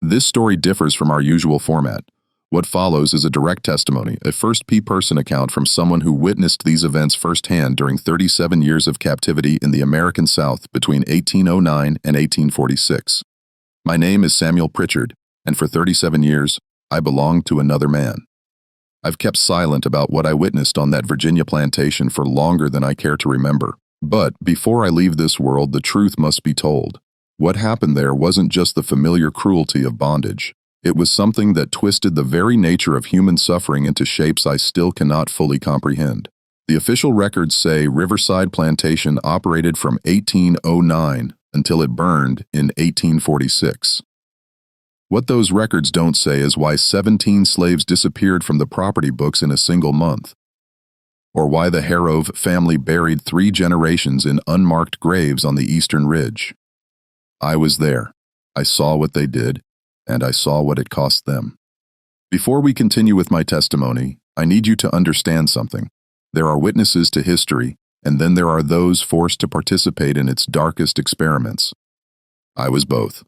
This story differs from our usual format. What follows is a direct testimony, a first-person account from someone who witnessed these events firsthand during 37 years of captivity in the American South between 1809 and 1846. My name is Samuel Pritchard, and for 37 years, I belonged to another man. I've kept silent about what I witnessed on that Virginia plantation for longer than I care to remember. But before I leave this world, the truth must be told. What happened there wasn't just the familiar cruelty of bondage. It was something that twisted the very nature of human suffering into shapes I still cannot fully comprehend. The official records say Riverside Plantation operated from 1809 until it burned in 1846. What those records don't say is why 17 slaves disappeared from the property books in a single month, or why the Harrove family buried 3 generations in unmarked graves on the eastern ridge. I was there. I saw what they did, and I saw what it cost them. Before we continue with my testimony, I need you to understand something. There are witnesses to history, and then there are those forced to participate in its darkest experiments. I was both.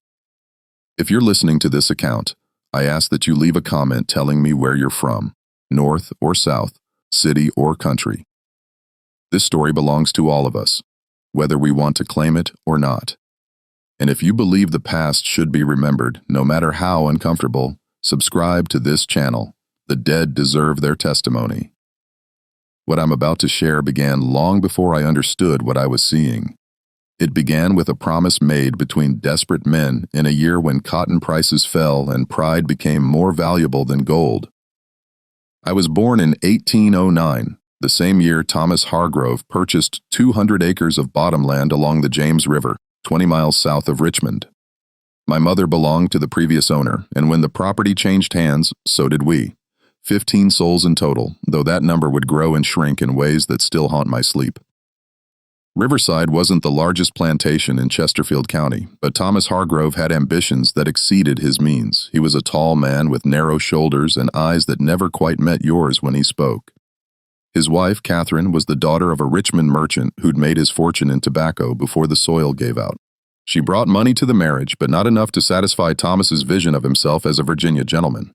If you're listening to this account, I ask that you leave a comment telling me where you're from, north or south, city or country. This story belongs to all of us, whether we want to claim it or not. And if you believe the past should be remembered, no matter how uncomfortable, subscribe to this channel. The dead deserve their testimony. What I'm about to share began long before I understood what I was seeing. It began with a promise made between desperate men in a year when cotton prices fell and pride became more valuable than gold. I was born in 1809, the same year Thomas Hargrove purchased 200 acres of bottomland along the James River, 20 miles south of Richmond. My mother belonged to the previous owner, and when the property changed hands, so did we. 15 souls in total, though that number would grow and shrink in ways that still haunt my sleep. Riverside wasn't the largest plantation in Chesterfield County, but Thomas Hargrove had ambitions that exceeded his means. He was a tall man with narrow shoulders and eyes that never quite met yours when he spoke. His wife, Catherine, was the daughter of a Richmond merchant who'd made his fortune in tobacco before the soil gave out. She brought money to the marriage, but not enough to satisfy Thomas's vision of himself as a Virginia gentleman.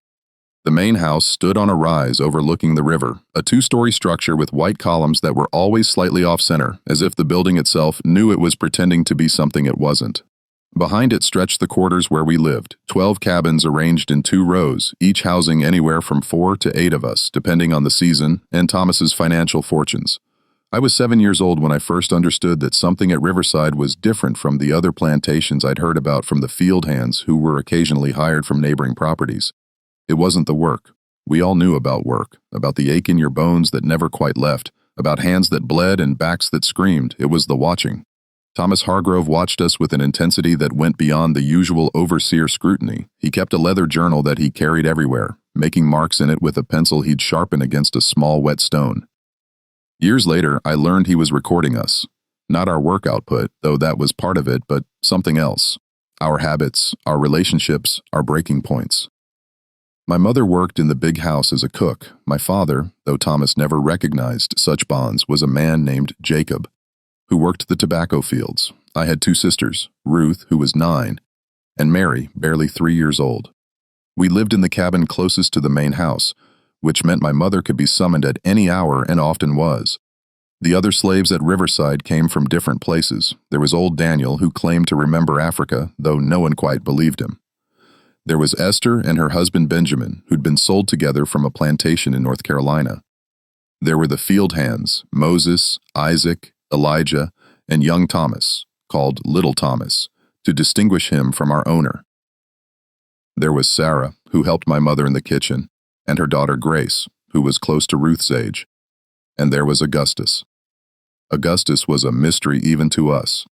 The main house stood on a rise overlooking the river, a 2-story structure with white columns that were always slightly off-center, as if the building itself knew it was pretending to be something it wasn't. Behind it stretched the quarters where we lived, 12 cabins arranged in 2 rows, each housing anywhere from 4 to 8 of us, depending on the season and Thomas's financial fortunes. I was 7 years old when I first understood that something at Riverside was different from the other plantations I'd heard about from the field hands who were occasionally hired from neighboring properties. It wasn't the work. We all knew about work, about the ache in your bones that never quite left, about hands that bled and backs that screamed. It was the watching. Thomas Hargrove watched us with an intensity that went beyond the usual overseer scrutiny. He kept a leather journal that he carried everywhere, making marks in it with a pencil he'd sharpen against a small wet stone. Years later, I learned he was recording us. Not our work output, though that was part of it, but something else. Our habits, our relationships, our breaking points. My mother worked in the big house as a cook. My father, though Thomas never recognized such bonds, was a man named Jacob, who worked the tobacco fields. I had 2 sisters, Ruth, who was 9, and Mary, barely 3 years old. We lived in the cabin closest to the main house, which meant my mother could be summoned at any hour and often was. The other slaves at Riverside came from different places. There was old Daniel, who claimed to remember Africa, though no one quite believed him. There was Esther and her husband Benjamin, who'd been sold together from a plantation in North Carolina. There were the field hands, Moses, Isaac, Elijah, and young Thomas, called Little Thomas, to distinguish him from our owner. There was Sarah, who helped my mother in the kitchen, and her daughter Grace, who was close to Ruth's age. And there was Augustus. Augustus was a mystery even to us.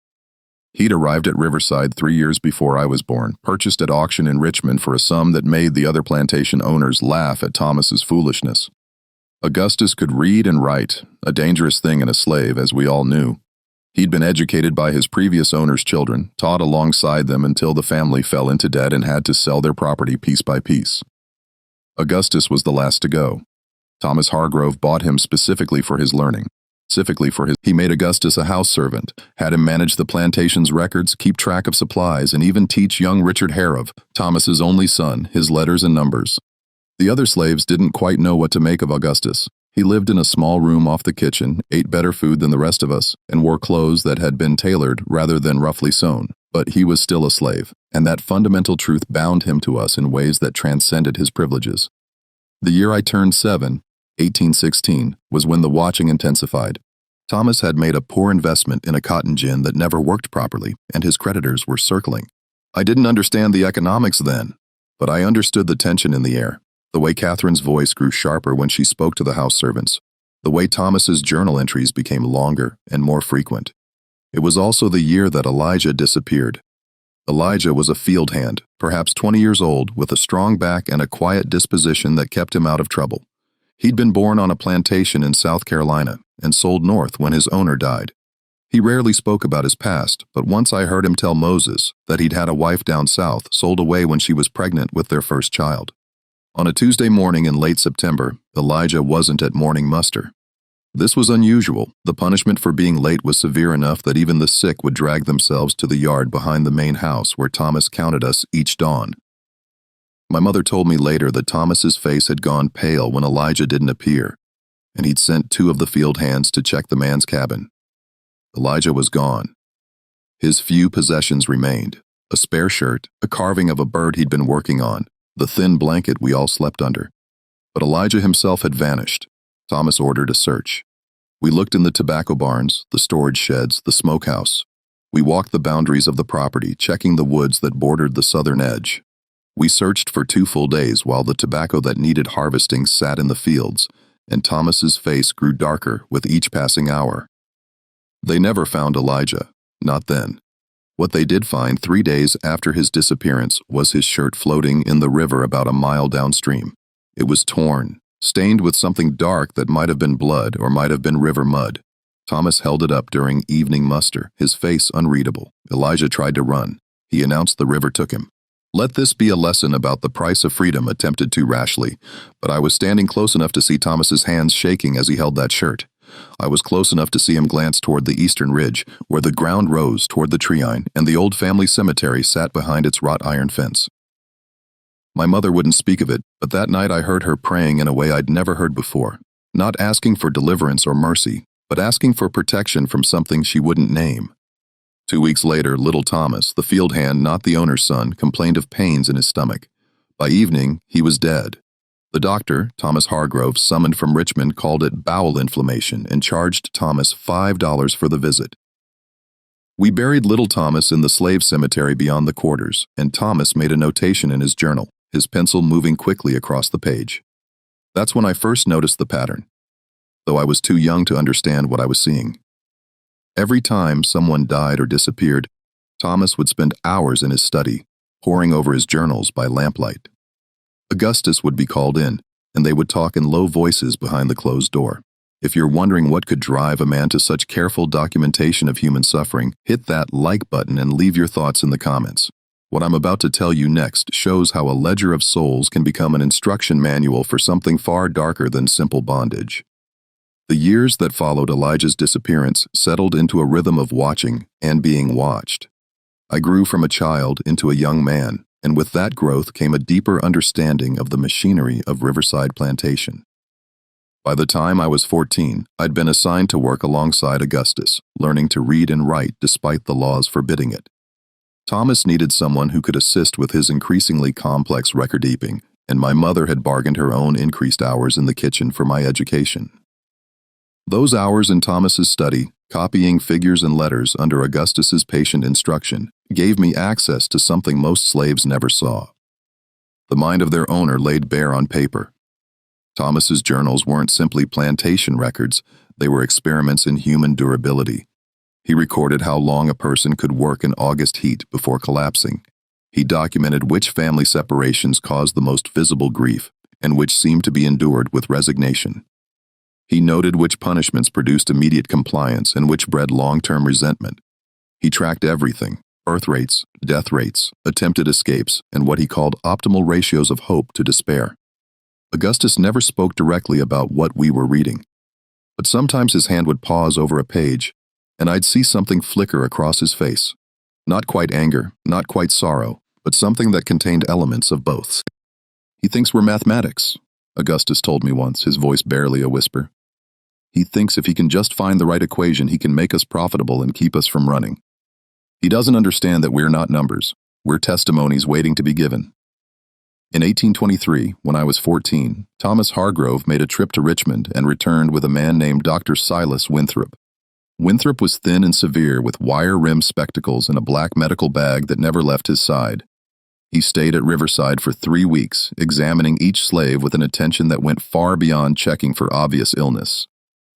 He'd arrived at Riverside 3 years before I was born, purchased at auction in Richmond for a sum that made the other plantation owners laugh at Thomas's foolishness. Augustus could read and write, a dangerous thing in a slave, as we all knew. He'd been educated by his previous owner's children, taught alongside them until the family fell into debt and had to sell their property piece by piece. Augustus was the last to go. Thomas Hargrove bought him specifically for his learning. specifically for his. He made Augustus a house servant, had him manage the plantation's records, keep track of supplies, and even teach young Richard Harrov, Thomas's only son, his letters and numbers. The other slaves didn't quite know what to make of Augustus. He lived in a small room off the kitchen, ate better food than the rest of us, and wore clothes that had been tailored rather than roughly sewn. But he was still a slave, and that fundamental truth bound him to us in ways that transcended his privileges. The year I turned 7, 1816, was when the watching intensified. Thomas had made a poor investment in a cotton gin that never worked properly, and his creditors were circling. I didn't understand the economics then, but I understood the tension in the air, the way Catherine's voice grew sharper when she spoke to the house servants, the way Thomas's journal entries became longer and more frequent. It was also the year that Elijah disappeared. Elijah was a field hand, perhaps 20 years old, with a strong back and a quiet disposition that kept him out of trouble. He'd been born on a plantation in South Carolina and sold north when his owner died. He rarely spoke about his past, but once I heard him tell Moses that he'd had a wife down south sold away when she was pregnant with their first child. On a Tuesday morning in late September, Elijah wasn't at morning muster. This was unusual. The punishment for being late was severe enough that even the sick would drag themselves to the yard behind the main house where Thomas counted us each dawn. My mother told me later that Thomas's face had gone pale when Elijah didn't appear, and he'd sent 2 of the field hands to check the man's cabin. Elijah was gone. His few possessions remained: a spare shirt, a carving of a bird he'd been working on, the thin blanket we all slept under. But Elijah himself had vanished. Thomas ordered a search. We looked in the tobacco barns, the storage sheds, the smokehouse. We walked the boundaries of the property, checking the woods that bordered the southern edge. We searched for 2 full days while the tobacco that needed harvesting sat in the fields, and Thomas's face grew darker with each passing hour. They never found Elijah, not then. What they did find 3 days after his disappearance was his shirt floating in the river about a mile downstream. It was torn, stained with something dark that might have been blood or might have been river mud. Thomas held it up during evening muster, his face unreadable. Elijah tried to run. He announced the river took him. Let this be a lesson about the price of freedom attempted too rashly, but I was standing close enough to see Thomas's hands shaking as he held that shirt. I was close enough to see him glance toward the eastern ridge, where the ground rose toward the treine and the old family cemetery sat behind its wrought iron fence. My mother wouldn't speak of it, but that night I heard her praying in a way I'd never heard before, not asking for deliverance or mercy, but asking for protection from something she wouldn't name. 2 weeks later, little Thomas, the field hand, not the owner's son, complained of pains in his stomach. By evening, he was dead. The doctor, Thomas Hargrove, summoned from Richmond, called it bowel inflammation and charged Thomas $5 for the visit. We buried little Thomas in the slave cemetery beyond the quarters, and Thomas made a notation in his journal, his pencil moving quickly across the page. That's when I first noticed the pattern, though I was too young to understand what I was seeing. Every time someone died or disappeared, Thomas would spend hours in his study, poring over his journals by lamplight. Augustus would be called in, and they would talk in low voices behind the closed door. If you're wondering what could drive a man to such careful documentation of human suffering, hit that like button and leave your thoughts in the comments. What I'm about to tell you next shows how a ledger of souls can become an instruction manual for something far darker than simple bondage. The years that followed Elijah's disappearance settled into a rhythm of watching and being watched. I grew from a child into a young man, and with that growth came a deeper understanding of the machinery of Riverside Plantation. By the time I was 14, I'd been assigned to work alongside Augustus, learning to read and write despite the laws forbidding it. Thomas needed someone who could assist with his increasingly complex record-keeping, and my mother had bargained her own increased hours in the kitchen for my education. Those hours in Thomas's study, copying figures and letters under Augustus's patient instruction, gave me access to something most slaves never saw. The mind of their owner laid bare on paper. Thomas's journals weren't simply plantation records, they were experiments in human durability. He recorded how long a person could work in August heat before collapsing. He documented which family separations caused the most visible grief and which seemed to be endured with resignation. He noted which punishments produced immediate compliance and which bred long-term resentment. He tracked everything: birth rates, death rates, attempted escapes, and what he called optimal ratios of hope to despair. Augustus never spoke directly about what we were reading, But sometimes his hand would pause over a page, and I'd see something flicker across his face. Not quite anger, not quite sorrow, but something that contained elements of both. "He thinks we're mathematics," Augustus told me once, his voice barely a whisper. "He thinks if he can just find the right equation, he can make us profitable and keep us from running. He doesn't understand that we're not numbers. We're testimonies waiting to be given." In 1823, when I was 14, Thomas Hargrove made a trip to Richmond and returned with a man named Dr. Silas Winthrop. Winthrop was thin and severe with wire-rimmed spectacles and a black medical bag that never left his side. He stayed at Riverside for 3 weeks, examining each slave with an attention that went far beyond checking for obvious illness.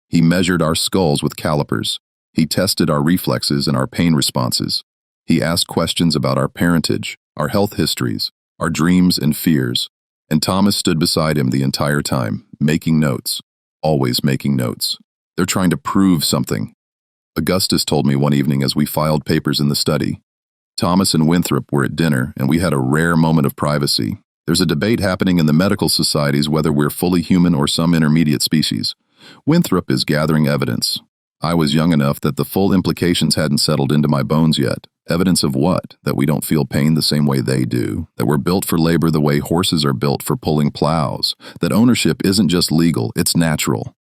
He measured our skulls with calipers. He tested our reflexes and our pain responses. He asked questions about our parentage, our health histories, our dreams and fears, and Thomas stood beside him the entire time, making notes, always making notes. They're trying to prove something. Augustus told me one evening as we filed papers in the study. Thomas and Winthrop were at dinner, and we had a rare moment of privacy. There's a debate happening in the medical societies whether we're fully human or some intermediate species. Winthrop is gathering evidence. I was young enough that the full implications hadn't settled into my bones yet. Evidence of what? That we don't feel pain the same way they do. That we're built for labor the way horses are built for pulling plows. That ownership isn't just legal, it's natural.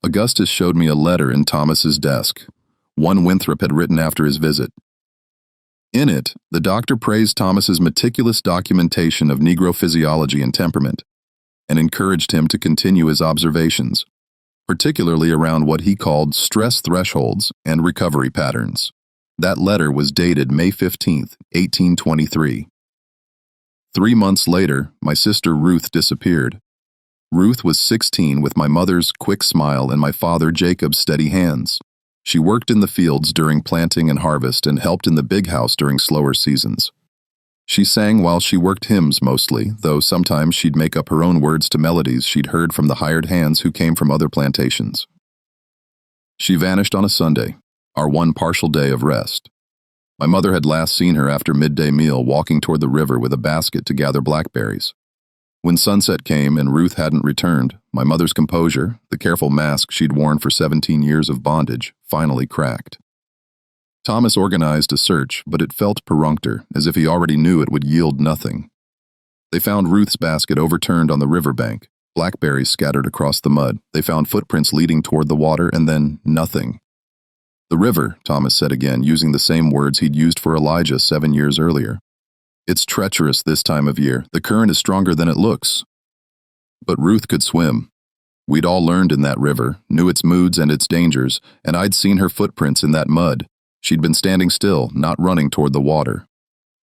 Augustus showed me a letter in Thomas's desk, one Winthrop had written after his visit. In it, the doctor praised Thomas's meticulous documentation of Negro physiology and temperament, and encouraged him to continue his observations, particularly around what he called stress thresholds and recovery patterns. That letter was dated May 15, 1823. 3 months later, my sister Ruth disappeared. Ruth was 16 with my mother's quick smile and my father Jacob's steady hands. She worked in the fields during planting and harvest and helped in the big house during slower seasons. She sang while she worked hymns mostly, though sometimes she'd make up her own words to melodies she'd heard from the hired hands who came from other plantations. She vanished on a Sunday, our one partial day of rest. My mother had last seen her after midday meal walking toward the river with a basket to gather blackberries. When sunset came and Ruth hadn't returned, my mother's composure, the careful mask she'd worn for 17 years of bondage, finally cracked. Thomas organized a search, but it felt perfunctory, as if he already knew it would yield nothing. They found Ruth's basket overturned on the riverbank, blackberries scattered across the mud. They found footprints leading toward the water, and then nothing. "The river," Thomas said again, using the same words he'd used for Elijah 7 years earlier. "It's treacherous this time of year. The current is stronger than it looks." But Ruth could swim. We'd all learned in that river, knew its moods and its dangers, and I'd seen her footprints in that mud. She'd been standing still, not running toward the water.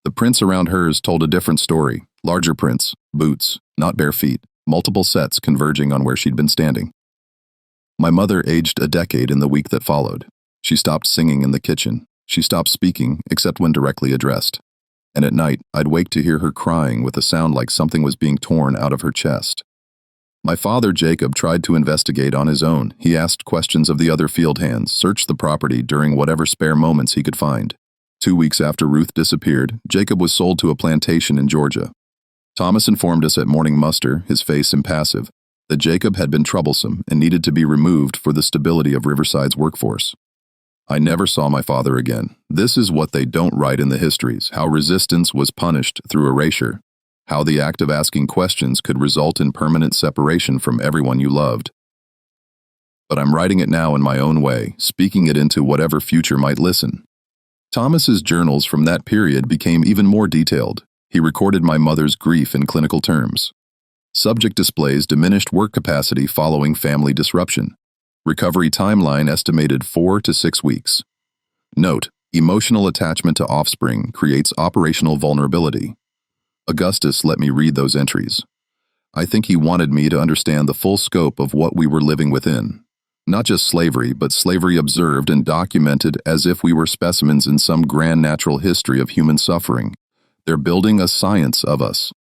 The prints around hers told a different story. Larger prints, boots, not bare feet, multiple sets converging on where she'd been standing. My mother aged a decade in the week that followed. She stopped singing in the kitchen. She stopped speaking, except when directly addressed. And at night, I'd wake to hear her crying with a sound like something was being torn out of her chest. My father, Jacob, tried to investigate on his own. He asked questions of the other field hands, searched the property during whatever spare moments he could find. 2 weeks after Ruth disappeared, Jacob was sold to a plantation in Georgia. Thomas informed us at morning muster, his face impassive, that Jacob had been troublesome and needed to be removed for the stability of Riverside's workforce. I never saw my father again. This is what they don't write in the histories, how resistance was punished through erasure, how the act of asking questions could result in permanent separation from everyone you loved. But I'm writing it now in my own way, speaking it into whatever future might listen. Thomas's journals from that period became even more detailed. He recorded my mother's grief in clinical terms. Subject displays diminished work capacity following family disruption. Recovery timeline estimated 4 to 6 weeks. Note, emotional attachment to offspring creates operational vulnerability. Augustus let me read those entries. I think he wanted me to understand the full scope of what we were living within. Not just slavery, but slavery observed and documented as if we were specimens in some grand natural history of human suffering. They're building a science of us.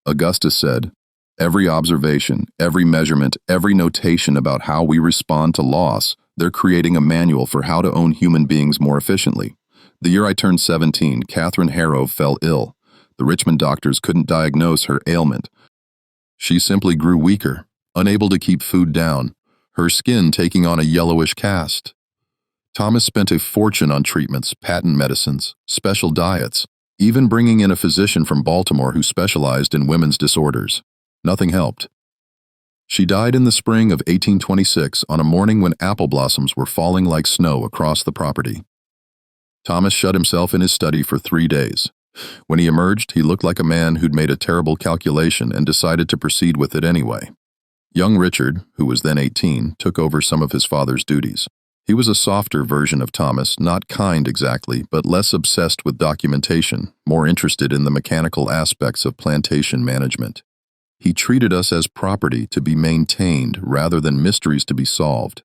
Augustus said, every observation, every measurement, every notation about how we respond to loss, they're creating a manual for how to own human beings more efficiently. The year I turned 17, Catherine Harrow fell ill. The Richmond doctors couldn't diagnose her ailment. She simply grew weaker, unable to keep food down. her skin taking on a yellowish cast. Thomas spent a fortune on treatments, patent medicines, special diets, even bringing in a physician from Baltimore who specialized in women's disorders. Nothing helped. She died in the spring of 1826 on a morning when apple blossoms were falling like snow across the property. Thomas shut himself in his study for 3 days. When he emerged, he looked like a man who'd made a terrible calculation and decided to proceed with it anyway. Young Richard, who was then 18, took over some of his father's duties. He was a softer version of Thomas, not kind exactly, but less obsessed with documentation, more interested in the mechanical aspects of plantation management. He treated us as property to be maintained rather than mysteries to be solved.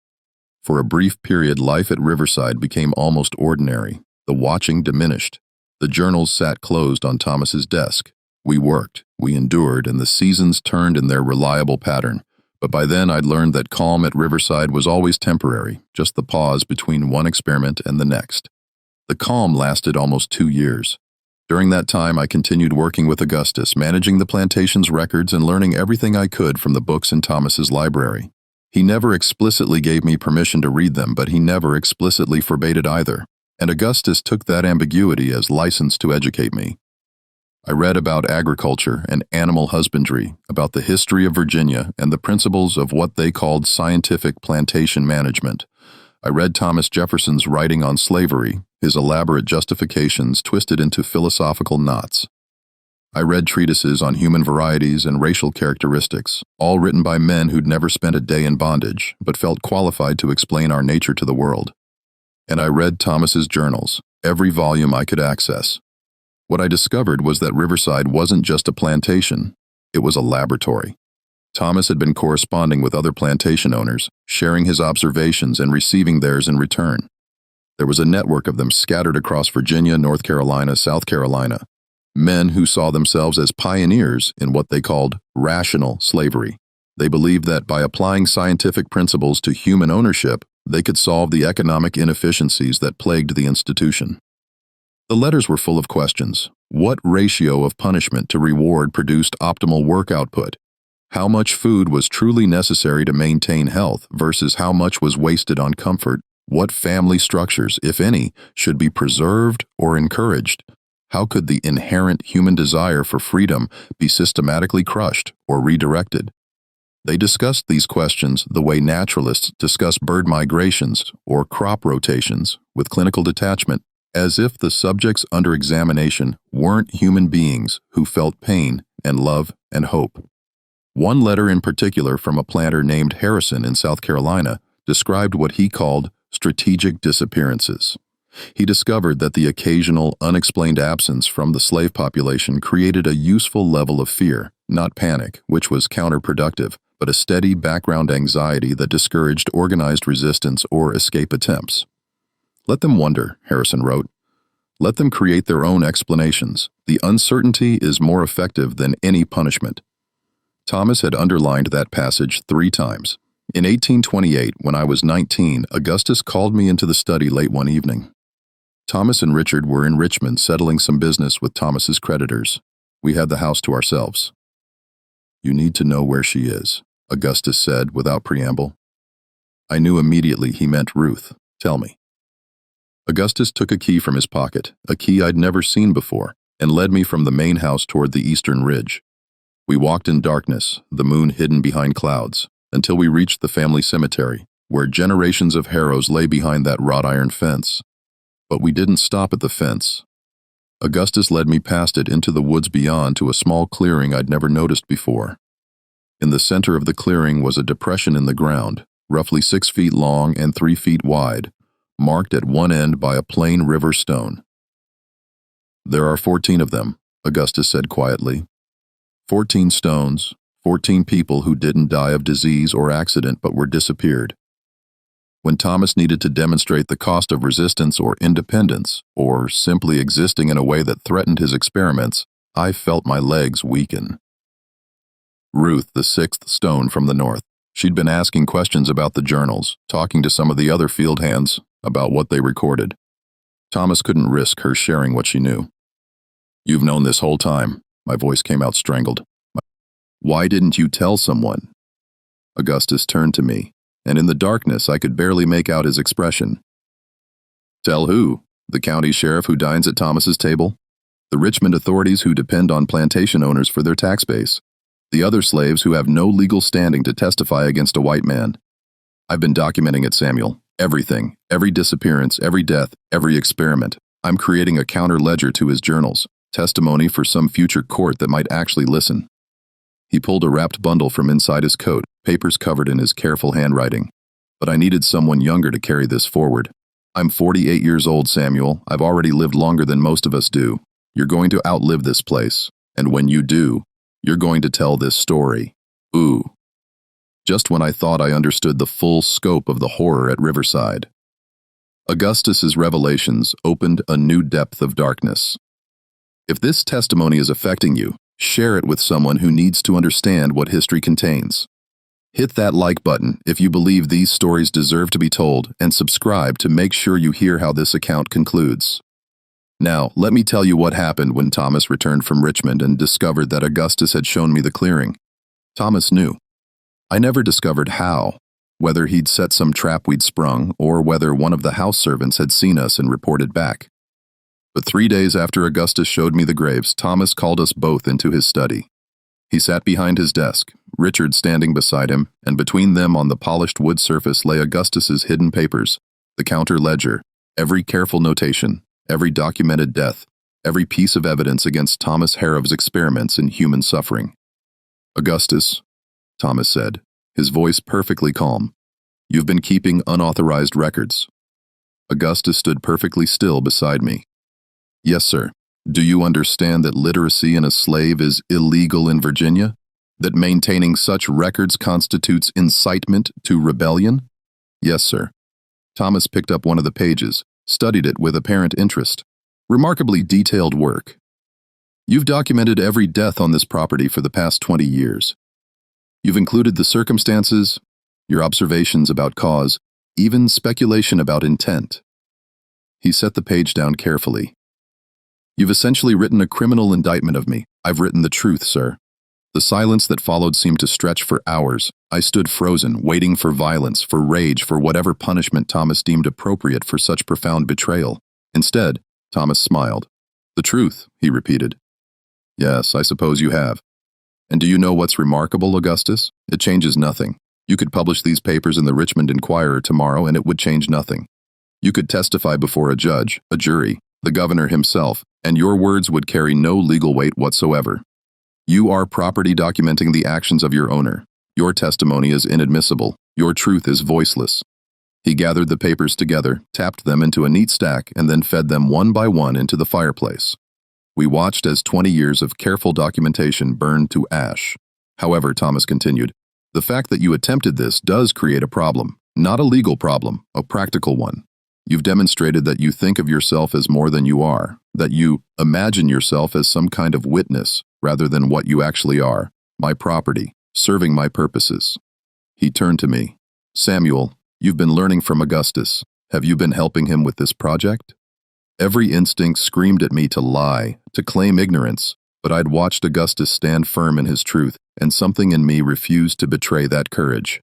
For a brief period, life at Riverside became almost ordinary. The watching diminished. The journals sat closed on Thomas's desk. We worked, we endured, and the seasons turned in their reliable pattern. But by then I'd learned that calm at Riverside was always temporary, just the pause between one experiment and the next. The calm lasted almost 2 years. During that time, I continued working with Augustus, managing the plantation's records and learning everything I could from the books in Thomas's library. He never explicitly gave me permission to read them, but he never explicitly forbade it either, and Augustus took that ambiguity as license to educate me. I read about agriculture and animal husbandry, about the history of Virginia and the principles of what they called scientific plantation management. I read Thomas Jefferson's writing on slavery, his elaborate justifications twisted into philosophical knots. I read treatises on human varieties and racial characteristics, all written by men who'd never spent a day in bondage, but felt qualified to explain our nature to the world. And I read Thomas's journals, every volume I could access. What I discovered was that Riverside wasn't just a plantation, it was a laboratory. Thomas had been corresponding with other plantation owners, sharing his observations and receiving theirs in return. There was a network of them scattered across Virginia, North Carolina, South Carolina, men who saw themselves as pioneers in what they called rational slavery. They believed that by applying scientific principles to human ownership, they could solve the economic inefficiencies that plagued the institution. The letters were full of questions. What ratio of punishment to reward produced optimal work output? How much food was truly necessary to maintain health versus how much was wasted on comfort? What family structures, if any, should be preserved or encouraged? How could the inherent human desire for freedom be systematically crushed or redirected? They discussed these questions the way naturalists discuss bird migrations or crop rotations with clinical detachment, as if the subjects under examination weren't human beings who felt pain and love and hope. One letter in particular from a planter named Harrison in South Carolina described what he called strategic disappearances. He discovered that the occasional unexplained absence from the slave population created a useful level of fear, not panic, which was counterproductive, but a steady background anxiety that discouraged organized resistance or escape attempts. Let them wonder, Harrison wrote. Let them create their own explanations. The uncertainty is more effective than any punishment. Thomas had underlined that passage 3 times. In 1828, when I was 19, Augustus called me into the study late one evening. Thomas and Richard were in Richmond settling some business with Thomas's creditors. We had the house to ourselves. You need to know where she is, Augustus said without preamble. I knew immediately he meant Ruth. Tell me. Augustus took a key from his pocket, a key I'd never seen before, and led me from the main house toward the eastern ridge. We walked in darkness, the moon hidden behind clouds, until we reached the family cemetery, where generations of harrows lay behind that wrought iron fence. But we didn't stop at the fence. Augustus led me past it into the woods beyond to a small clearing I'd never noticed before. In the center of the clearing was a depression in the ground, roughly 6 feet long and 3 feet wide, marked at one end by a plain river stone. There are 14 of them, Augustus said quietly. 14 stones, 14 people who didn't die of disease or accident but were disappeared. When Thomas needed to demonstrate the cost of resistance or independence, or simply existing in a way that threatened his experiments, I felt my legs weaken. Ruth, the 6th stone from the north. She'd been asking questions about the journals, talking to some of the other field hands about what they recorded. Thomas couldn't risk her sharing what she knew. You've known this whole time. My voice came out strangled. Why didn't you tell someone? Augustus turned to me. and in the darkness I could barely make out his expression. Tell who? The county sheriff who dines at Thomas's table? The Richmond authorities who depend on plantation owners for their tax base? The other slaves who have no legal standing to testify against a white man? I've been documenting it, Samuel. Everything, every disappearance, every death, every experiment. I'm creating a counter-ledger to his journals, testimony for some future court that might actually listen. He pulled a wrapped bundle from inside his coat, papers covered in his careful handwriting. But I needed someone younger to carry this forward. I'm 48 years old, Samuel. I've already lived longer than most of us do. You're going to outlive this place, and when you do, you're going to tell this story. Ooh. Just when I thought I understood the full scope of the horror at Riverside, Augustus's revelations opened a new depth of darkness. If this testimony is affecting you, share it with someone who needs to understand what history contains. Hit that like button if you believe these stories deserve to be told, and subscribe to make sure you hear how this account concludes. Now, let me tell you what happened when Thomas returned from Richmond and discovered that Augustus had shown me the clearing. Thomas knew. I never discovered how, whether he'd set some trap we'd sprung, or whether one of the house servants had seen us and reported back. But 3 days after Augustus showed me the graves, Thomas called us both into his study. He sat behind his desk, Richard standing beside him, and between them on the polished wood surface lay Augustus's hidden papers, the counter ledger, every careful notation, every documented death, every piece of evidence against Thomas Harrow's experiments in human suffering. Augustus, Thomas said, his voice perfectly calm, you've been keeping unauthorized records. Augustus stood perfectly still beside me. Yes, sir. Do you understand that literacy in a slave is illegal in Virginia? That maintaining such records constitutes incitement to rebellion? Yes, sir. Thomas picked up one of the pages, studied it with apparent interest. Remarkably detailed work. You've documented every death on this property for the past 20 years. You've included the circumstances, your observations about cause, even speculation about intent. He set the page down carefully. You've essentially written a criminal indictment of me. I've written the truth, sir. The silence that followed seemed to stretch for hours. I stood frozen, waiting for violence, for rage, for whatever punishment Thomas deemed appropriate for such profound betrayal. Instead, Thomas smiled. The truth, he repeated. Yes, I suppose you have. And do you know what's remarkable, Augustus? It changes nothing. You could publish these papers in the Richmond Inquirer tomorrow and it would change nothing. You could testify before a judge, a jury, the governor himself, and your words would carry no legal weight whatsoever. You are property documenting the actions of your owner. Your testimony is inadmissible. Your truth is voiceless. He gathered the papers together, tapped them into a neat stack, and then fed them one by one into the fireplace. We watched as 20 years of careful documentation burned to ash. However, Thomas continued, the fact that you attempted this does create a problem. Not a legal problem, a practical one. You've demonstrated that you think of yourself as more than you are, that you imagine yourself as some kind of witness rather than what you actually are, my property, serving my purposes. He turned to me. Samuel, you've been learning from Augustus. Have you been helping him with this project? Every instinct screamed at me to lie, to claim ignorance, but I'd watched Augustus stand firm in his truth, and something in me refused to betray that courage.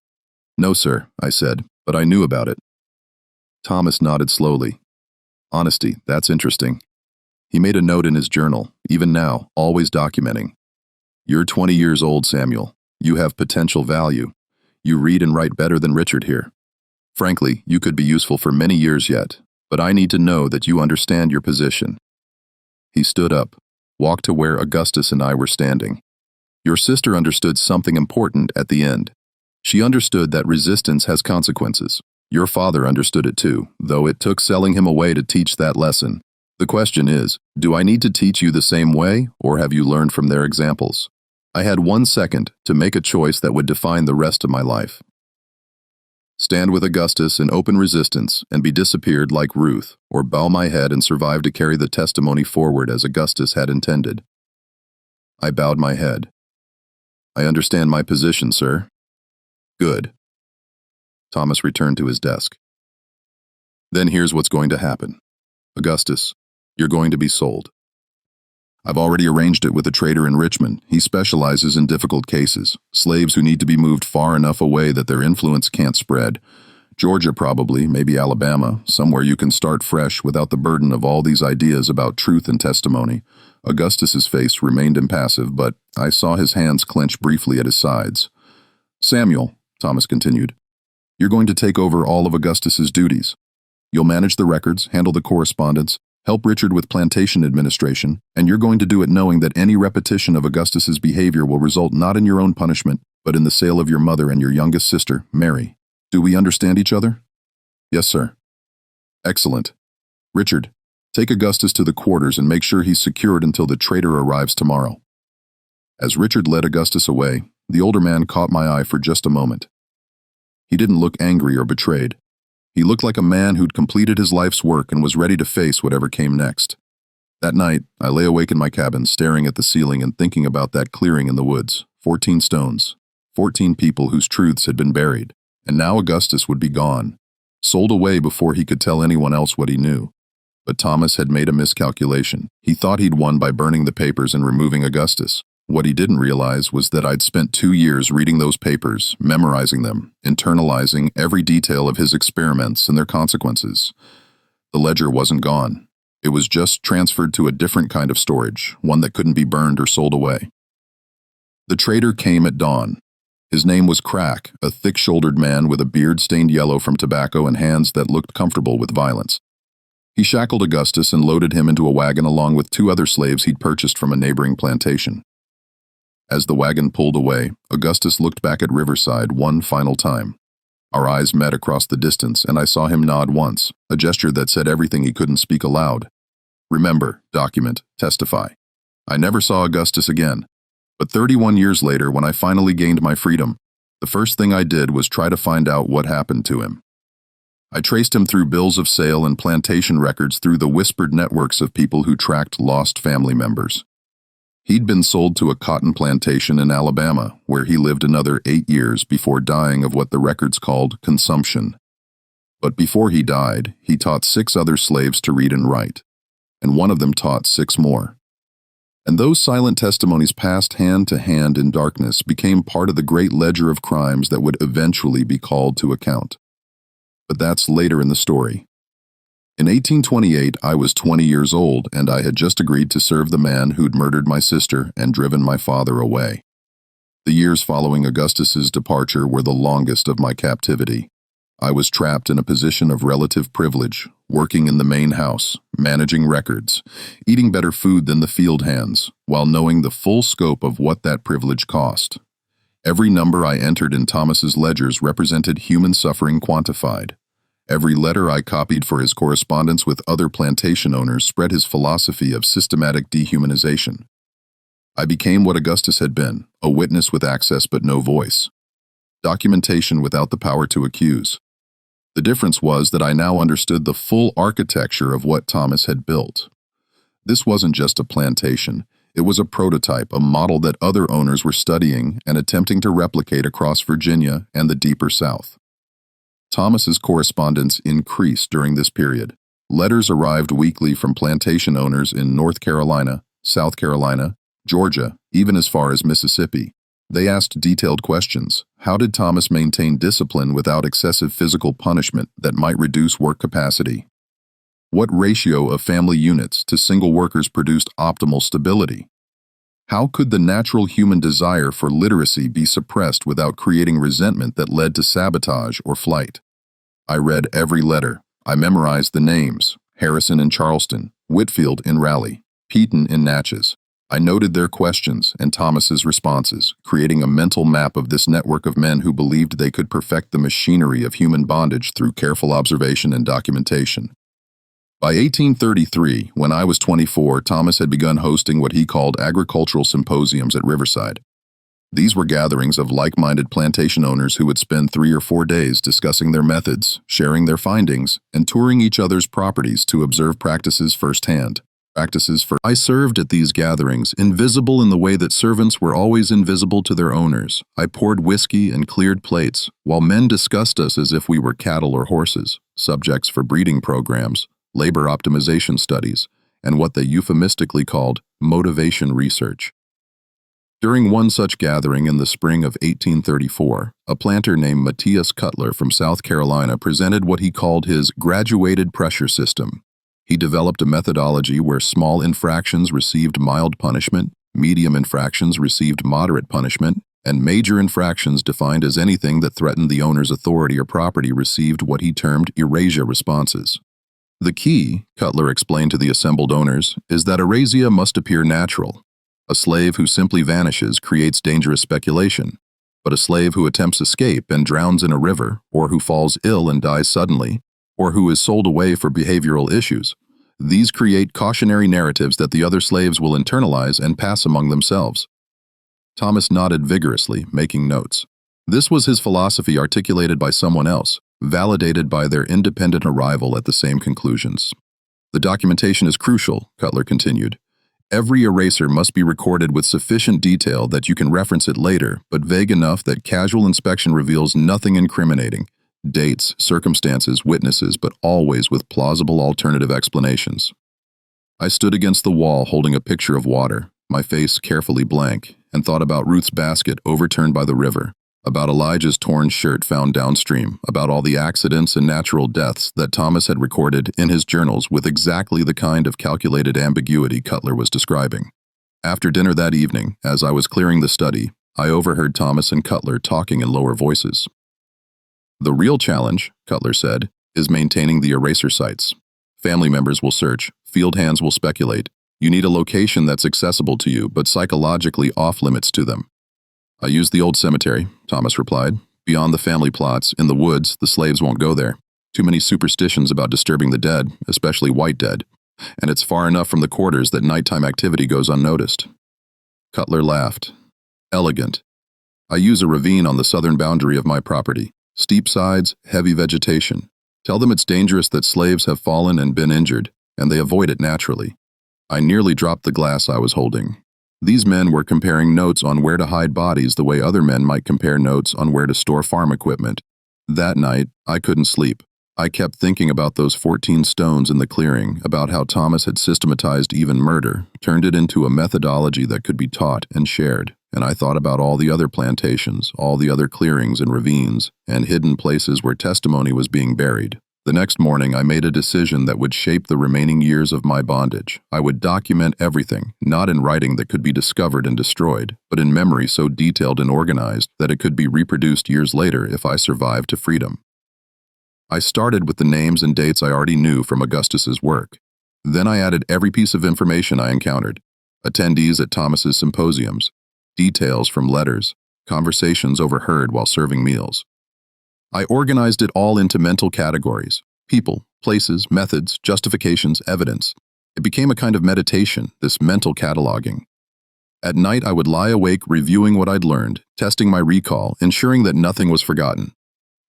No, sir, I said, but I knew about it. Thomas nodded slowly. Honesty, that's interesting. He made a note in his journal, even now, always documenting. You're 20 years old, Samuel. You have potential value. You read and write better than Richard here. Frankly, you could be useful for many years yet, but I need to know that you understand your position. He stood up, walked to where Augustus and I were standing. Your sister understood something important at the end. She understood that resistance has consequences. Your father understood it too, though it took selling him away to teach that lesson. The question is, do I need to teach you the same way, or have you learned from their examples? I had 1 second to make a choice that would define the rest of my life. Stand with Augustus in open resistance and be disappeared like Ruth, or bow my head and survive to carry the testimony forward as Augustus had intended. I bowed my head. I understand my position, sir. Good. Thomas returned to his desk. Then here's what's going to happen. Augustus, you're going to be sold. I've already arranged it with a trader in Richmond. He specializes in difficult cases, slaves who need to be moved far enough away that their influence can't spread. Georgia probably, maybe Alabama, somewhere you can start fresh without the burden of all these ideas about truth and testimony. Augustus's face remained impassive, but I saw his hands clench briefly at his sides. Samuel, Thomas continued, you're going to take over all of Augustus's duties. You'll manage the records, handle the correspondence, help Pritchard with plantation administration, and you're going to do it knowing that any repetition of Augustus's behavior will result not in your own punishment, but in the sale of your mother and your youngest sister, Mary. Do we understand each other? Yes, sir. Excellent. Richard, take Augustus to the quarters and make sure he's secured until the trader arrives tomorrow. As Richard led Augustus away, the older man caught my eye for just a moment. He didn't look angry or betrayed. He looked like a man who'd completed his life's work and was ready to face whatever came next. That night, I lay awake in my cabin, staring at the ceiling and thinking about that clearing in the woods. 14 stones, 14 people whose truths had been buried. And now Augustus would be gone, sold away before he could tell anyone else what he knew. But Thomas had made a miscalculation. He thought he'd won by burning the papers and removing Augustus. What he didn't realize was that I'd spent 2 years reading those papers, memorizing them, internalizing every detail of his experiments and their consequences. The ledger wasn't gone. It was just transferred to a different kind of storage, one that couldn't be burned or sold away. The trader came at dawn. His name was Crack, a thick-shouldered man with a beard stained yellow from tobacco and hands that looked comfortable with violence. He shackled Augustus and loaded him into a wagon along with 2 other slaves he'd purchased from a neighboring plantation. As the wagon pulled away, Augustus looked back at Riverside one final time. Our eyes met across the distance, and I saw him nod once, a gesture that said everything he couldn't speak aloud. Remember, document, testify. I never saw Augustus again. But 31 years later, when I finally gained my freedom, the first thing I did was try to find out what happened to him. I traced him through bills of sale and plantation records through the whispered networks of people who tracked lost family members. He'd been sold to a cotton plantation in Alabama, where he lived another 8 years before dying of what the records called consumption. But before he died, he taught 6 other slaves to read and write, and one of them taught 6 more. And those silent testimonies passed hand to hand in darkness became part of the great ledger of crimes that would eventually be called to account. But that's later in the story. In 1828, I was 20 years old, and I had just agreed to serve the man who'd murdered my sister and driven my father away. The years following Augustus's departure were the longest of my captivity. I was trapped in a position of relative privilege, working in the main house, managing records, eating better food than the field hands, while knowing the full scope of what that privilege cost. Every number I entered in Thomas's ledgers represented human suffering quantified. Every letter I copied for his correspondence with other plantation owners spread his philosophy of systematic dehumanization. I became what Augustus had been, a witness with access but no voice. Documentation without the power to accuse. The difference was that I now understood the full architecture of what Thomas had built. This wasn't just a plantation. It was a prototype, a model that other owners were studying and attempting to replicate across Virginia and the deeper South. Thomas's correspondence increased during this period. Letters arrived weekly from plantation owners in North Carolina, South Carolina, Georgia, even as far as Mississippi. They asked detailed questions. How did Thomas maintain discipline without excessive physical punishment that might reduce work capacity? What ratio of family units to single workers produced optimal stability? How could the natural human desire for literacy be suppressed without creating resentment that led to sabotage or flight? I read every letter. I memorized the names: Harrison in Charleston, Whitfield in Raleigh, Peaton in Natchez. I noted their questions and Thomas's responses, creating a mental map of this network of men who believed they could perfect the machinery of human bondage through careful observation and documentation. By 1833, when I was 24, Thomas had begun hosting what he called agricultural symposiums at Riverside. These were gatherings of like-minded plantation owners who would spend 3 or 4 days discussing their methods, sharing their findings, and touring each other's properties to observe practices firsthand. I served at these gatherings, invisible in the way that servants were always invisible to their owners. I poured whiskey and cleared plates, while men discussed us as if we were cattle or horses, subjects for breeding programs, labor optimization studies, and what they euphemistically called Motivation Research. During one such gathering in the spring of 1834, a planter named Matthias Cutler from South Carolina presented what he called his graduated pressure system. He developed a methodology where small infractions received mild punishment, medium infractions received moderate punishment, and major infractions defined as anything that threatened the owner's authority or property received what he termed erasure responses. The key, Cutler explained to the assembled owners, is that erasure must appear natural. A slave who simply vanishes creates dangerous speculation, but a slave who attempts escape and drowns in a river, or who falls ill and dies suddenly, or who is sold away for behavioral issues, these create cautionary narratives that the other slaves will internalize and pass among themselves. Thomas nodded vigorously, making notes. This was his philosophy articulated by someone else, validated by their independent arrival at the same conclusions. The documentation is crucial, Cutler continued. Every eraser must be recorded with sufficient detail that you can reference it later, but vague enough that casual inspection reveals nothing incriminating. Dates, circumstances, witnesses, but always with plausible alternative explanations. I stood against the wall holding a pitcher of water, my face carefully blank, and thought about Ruth's basket overturned by the river, about Elijah's torn shirt found downstream, about all the accidents and natural deaths that Thomas had recorded in his journals with exactly the kind of calculated ambiguity Cutler was describing. After dinner that evening, as I was clearing the study, I overheard Thomas and Cutler talking in lower voices. The real challenge, Cutler said, is maintaining the eraser sites. Family members will search, field hands will speculate. You need a location that's accessible to you, but psychologically off-limits to them. I use the old cemetery, Thomas replied. Beyond the family plots, in the woods, the slaves won't go there. Too many superstitions about disturbing the dead, especially white dead. And it's far enough from the quarters that nighttime activity goes unnoticed. Cutler laughed. Elegant. I use a ravine on the southern boundary of my property. Steep sides, heavy vegetation. Tell them it's dangerous that slaves have fallen and been injured, and they avoid it naturally. I nearly dropped the glass I was holding. These men were comparing notes on where to hide bodies the way other men might compare notes on where to store farm equipment. That night, I couldn't sleep. I kept thinking about those 14 stones in the clearing, about how Thomas had systematized even murder, turned it into a methodology that could be taught and shared, and I thought about all the other plantations, all the other clearings and ravines, and hidden places where testimony was being buried. The next morning, I made a decision that would shape the remaining years of my bondage. I would document everything, not in writing that could be discovered and destroyed, but in memory so detailed and organized that it could be reproduced years later if I survived to freedom. I started with the names and dates I already knew from Augustus's work. Then I added every piece of information I encountered. Attendees at Thomas's symposiums, details from letters, conversations overheard while serving meals. I organized it all into mental categories: people, places, methods, justifications, evidence. It became a kind of meditation, this mental cataloging. At night, I would lie awake reviewing what I'd learned, testing my recall, ensuring that nothing was forgotten.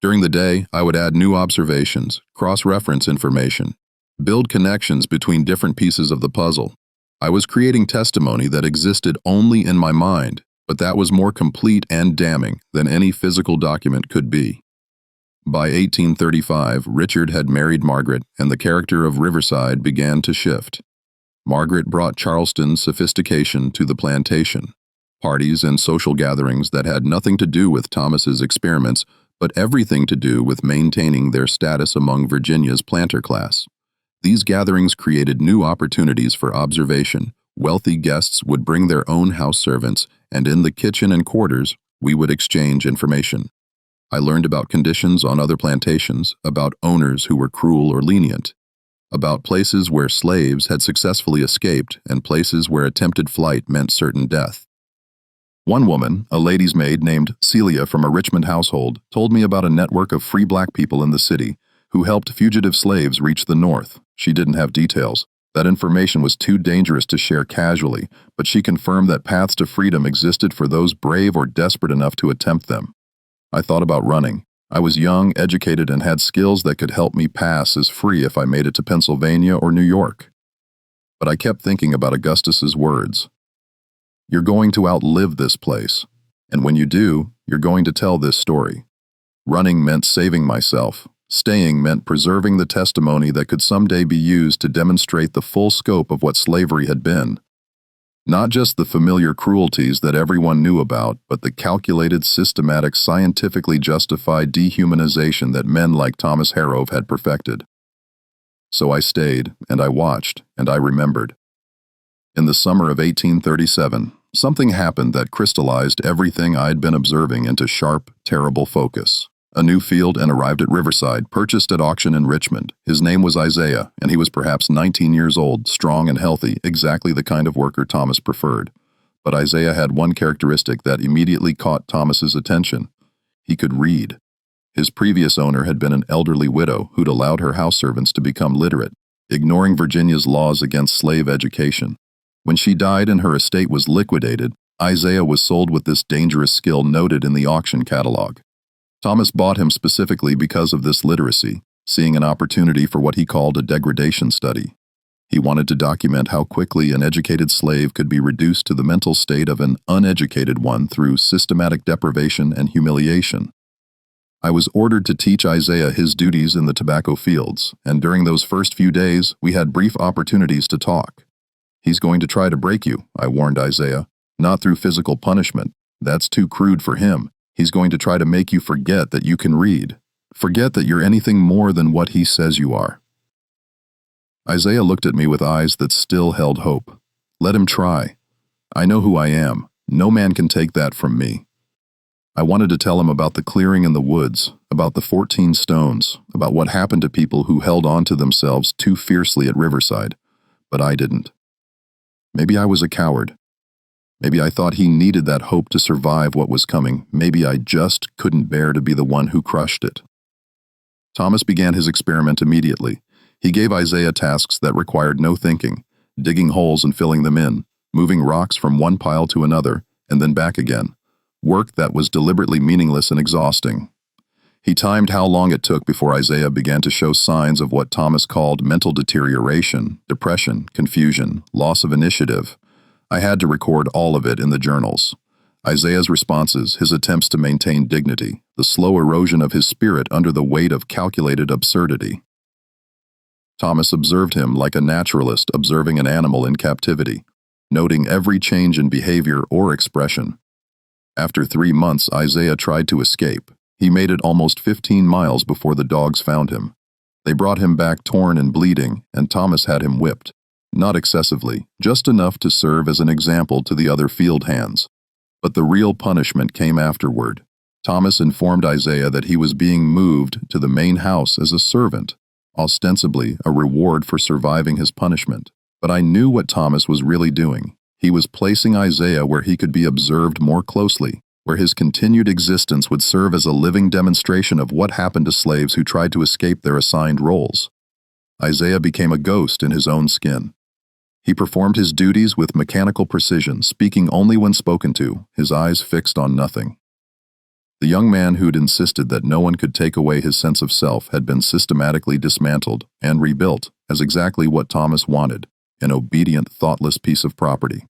During the day, I would add new observations, cross-reference information, build connections between different pieces of the puzzle. I was creating testimony that existed only in my mind, but that was more complete and damning than any physical document could be. By 1835, Pritchard had married Margaret, and the character of Riverside began to shift. Margaret brought Charleston's sophistication to the plantation. Parties and social gatherings that had nothing to do with Thomas's experiments, but everything to do with maintaining their status among Virginia's planter class. These gatherings created new opportunities for observation. Wealthy guests would bring their own house servants, and in the kitchen and quarters, we would exchange information. I learned about conditions on other plantations, about owners who were cruel or lenient, about places where slaves had successfully escaped and places where attempted flight meant certain death. One woman, a lady's maid named Celia from a Richmond household, told me about a network of free black people in the city who helped fugitive slaves reach the North. She didn't have details. That information was too dangerous to share casually, but she confirmed that paths to freedom existed for those brave or desperate enough to attempt them. I thought about running. I was young, educated, and had skills that could help me pass as free if I made it to Pennsylvania or New York. But I kept thinking about Augustus's words. You're going to outlive this place, and when you do, you're going to tell this story. Running meant saving myself. Staying meant preserving the testimony that could someday be used to demonstrate the full scope of what slavery had been. Not just the familiar cruelties that everyone knew about, but the calculated, systematic, scientifically justified dehumanization that men like Thomas Harrove had perfected. So I stayed, and I watched, and I remembered. In the summer of 1837, something happened that crystallized everything I'd been observing into sharp, terrible focus. A new field and arrived at Riverside, purchased at auction in Richmond. His name was Isaiah, and he was perhaps 19 years old, strong and healthy, exactly the kind of worker Thomas preferred. But Isaiah had one characteristic that immediately caught Thomas's attention. He could read. His previous owner had been an elderly widow who'd allowed her house servants to become literate, ignoring Virginia's laws against slave education. When she died and her estate was liquidated, Isaiah was sold with this dangerous skill noted in the auction catalog. Thomas bought him specifically because of this literacy, seeing an opportunity for what he called a degradation study. He wanted to document how quickly an educated slave could be reduced to the mental state of an uneducated one through systematic deprivation and humiliation. I was ordered to teach Isaiah his duties in the tobacco fields, and during those first few days, we had brief opportunities to talk. "He's going to try to break you," I warned Isaiah. "Not through physical punishment. That's too crude for him. He's going to try to make you forget that you can read. Forget that you're anything more than what he says you are." Isaiah looked at me with eyes that still held hope. "Let him try. I know who I am. No man can take that from me." I wanted to tell him about the clearing in the woods, about the 14 stones, about what happened to people who held on to themselves too fiercely at Riverside, but I didn't. Maybe I was a coward. Maybe I thought he needed that hope to survive what was coming. Maybe I just couldn't bear to be the one who crushed it. Thomas began his experiment immediately. He gave Isaiah tasks that required no thinking, digging holes and filling them in, moving rocks from one pile to another, and then back again. Work that was deliberately meaningless and exhausting. He timed how long it took before Isaiah began to show signs of what Thomas called mental deterioration, depression, confusion, loss of initiative. I had to record all of it in the journals. Isaiah's responses, his attempts to maintain dignity, the slow erosion of his spirit under the weight of calculated absurdity. Thomas observed him like a naturalist observing an animal in captivity, noting every change in behavior or expression. After 3 months, Isaiah tried to escape. He made it almost 15 miles before the dogs found him. They brought him back torn and bleeding, and Thomas had him whipped. Not excessively, just enough to serve as an example to the other field hands. But the real punishment came afterward. Thomas informed Isaiah that he was being moved to the main house as a servant, ostensibly a reward for surviving his punishment. But I knew what Thomas was really doing. He was placing Isaiah where he could be observed more closely, where his continued existence would serve as a living demonstration of what happened to slaves who tried to escape their assigned roles. Isaiah became a ghost in his own skin. He performed his duties with mechanical precision, speaking only when spoken to, his eyes fixed on nothing. The young man who'd insisted that no one could take away his sense of self had been systematically dismantled and rebuilt as exactly what Thomas wanted, an obedient, thoughtless piece of property.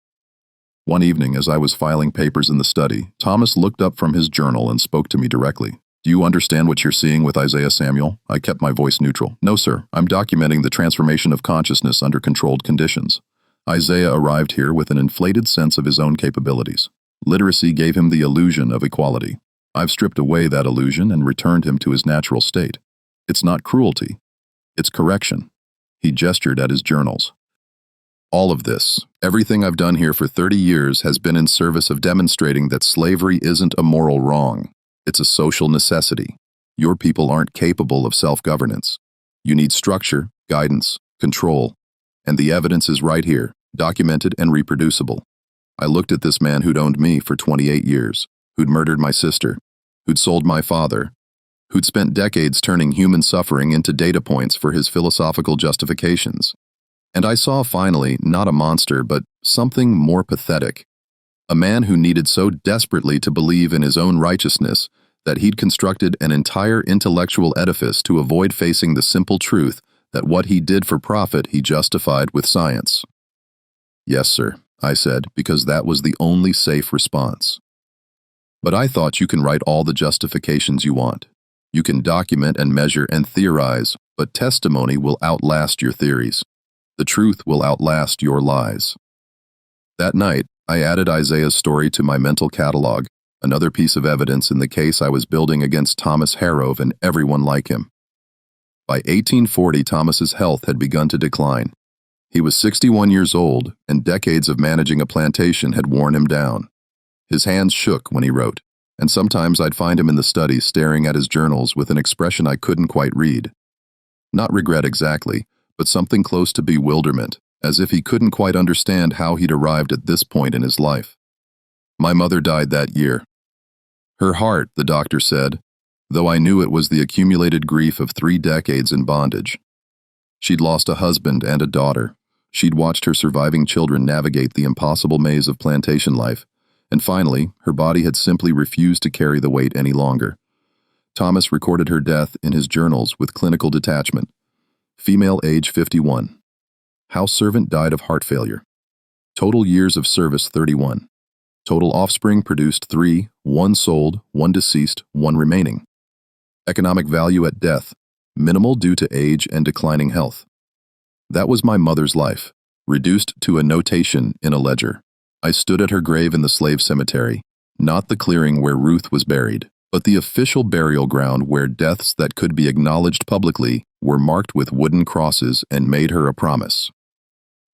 One evening, as I was filing papers in the study, Thomas looked up from his journal and spoke to me directly. "Do you understand what you're seeing with Isaiah, Samuel?" I kept my voice neutral. "No, sir. I'm documenting the transformation of consciousness under controlled conditions." Isaiah arrived here with an inflated sense of his own capabilities. Literacy gave him the illusion of equality. I've stripped away that illusion and returned him to his natural state. It's not cruelty. It's correction. He gestured at his journals. All of this, everything I've done here for 30 years, has been in service of demonstrating that slavery isn't a moral wrong. It's a social necessity. Your people aren't capable of self-governance. You need structure, guidance, control, and the evidence is right here, documented and reproducible. I looked at this man who'd owned me for 28 years, who'd murdered my sister, who'd sold my father, who'd spent decades turning human suffering into data points for his philosophical justifications. And I saw finally not a monster, but something more pathetic. A man who needed so desperately to believe in his own righteousness that he'd constructed an entire intellectual edifice to avoid facing the simple truth that what he did for profit he justified with science. "Yes, sir," I said, because that was the only safe response. "But I thought you can write all the justifications you want. You can document and measure and theorize, but testimony will outlast your theories. The truth will outlast your lies." That night, I added Isaiah's story to my mental catalog, another piece of evidence in the case I was building against Thomas Harrove and everyone like him. By 1840, Thomas's health had begun to decline. He was 61 years old, and decades of managing a plantation had worn him down. His hands shook when he wrote, and sometimes I'd find him in the study staring at his journals with an expression I couldn't quite read. Not regret exactly, but something close to bewilderment, as if he couldn't quite understand how he'd arrived at this point in his life. My mother died that year. Her heart, the doctor said, though I knew it was the accumulated grief of 3 decades in bondage. She'd lost a husband and a daughter. She'd watched her surviving children navigate the impossible maze of plantation life, and finally, her body had simply refused to carry the weight any longer. Thomas recorded her death in his journals with clinical detachment. Female, age 51. House servant, died of heart failure. Total years of service 31. Total offspring produced 3, 1 sold, 1 deceased, 1 remaining. Economic value at death, minimal due to age and declining health. That was my mother's life, reduced to a notation in a ledger. I stood at her grave in the slave cemetery, not the clearing where Ruth was buried, but the official burial ground where deaths that could be acknowledged publicly were marked with wooden crosses and made her a promise.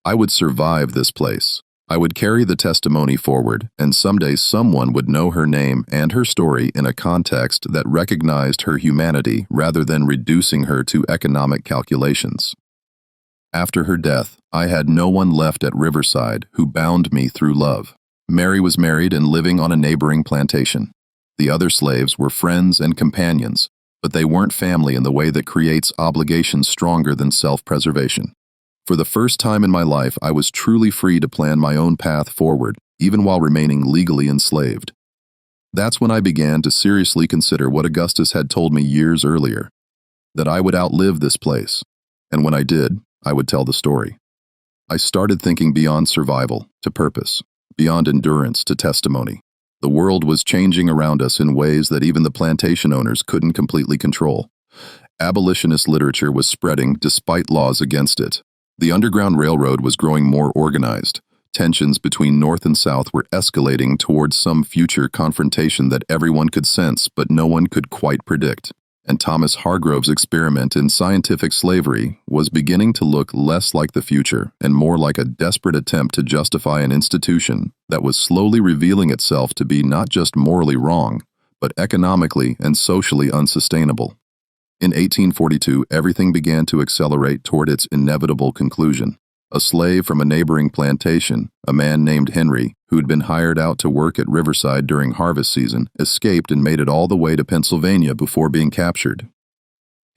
I would survive this place. I would carry the testimony forward, and someday someone would know her name and her story in a context that recognized her humanity rather than reducing her to economic calculations. After her death, I had no one left at Riverside who bound me through love. Mary was married and living on a neighboring plantation. The other slaves were friends and companions, but they weren't family in the way that creates obligations stronger than self-preservation. For the first time in my life, I was truly free to plan my own path forward, even while remaining legally enslaved. That's when I began to seriously consider what Augustus had told me years earlier, that I would outlive this place, and when I did, I would tell the story. I started thinking beyond survival to purpose, beyond endurance to testimony. The world was changing around us in ways that even the plantation owners couldn't completely control. Abolitionist literature was spreading despite laws against it. The Underground Railroad was growing more organized. Tensions between North and South were escalating towards some future confrontation that everyone could sense but no one could quite predict. And Thomas Hargrove's experiment in scientific slavery was beginning to look less like the future and more like a desperate attempt to justify an institution that was slowly revealing itself to be not just morally wrong, but economically and socially unsustainable. In 1842, everything began to accelerate toward its inevitable conclusion. A slave from a neighboring plantation, a man named Henry, who'd been hired out to work at Riverside during harvest season, escaped and made it all the way to Pennsylvania before being captured.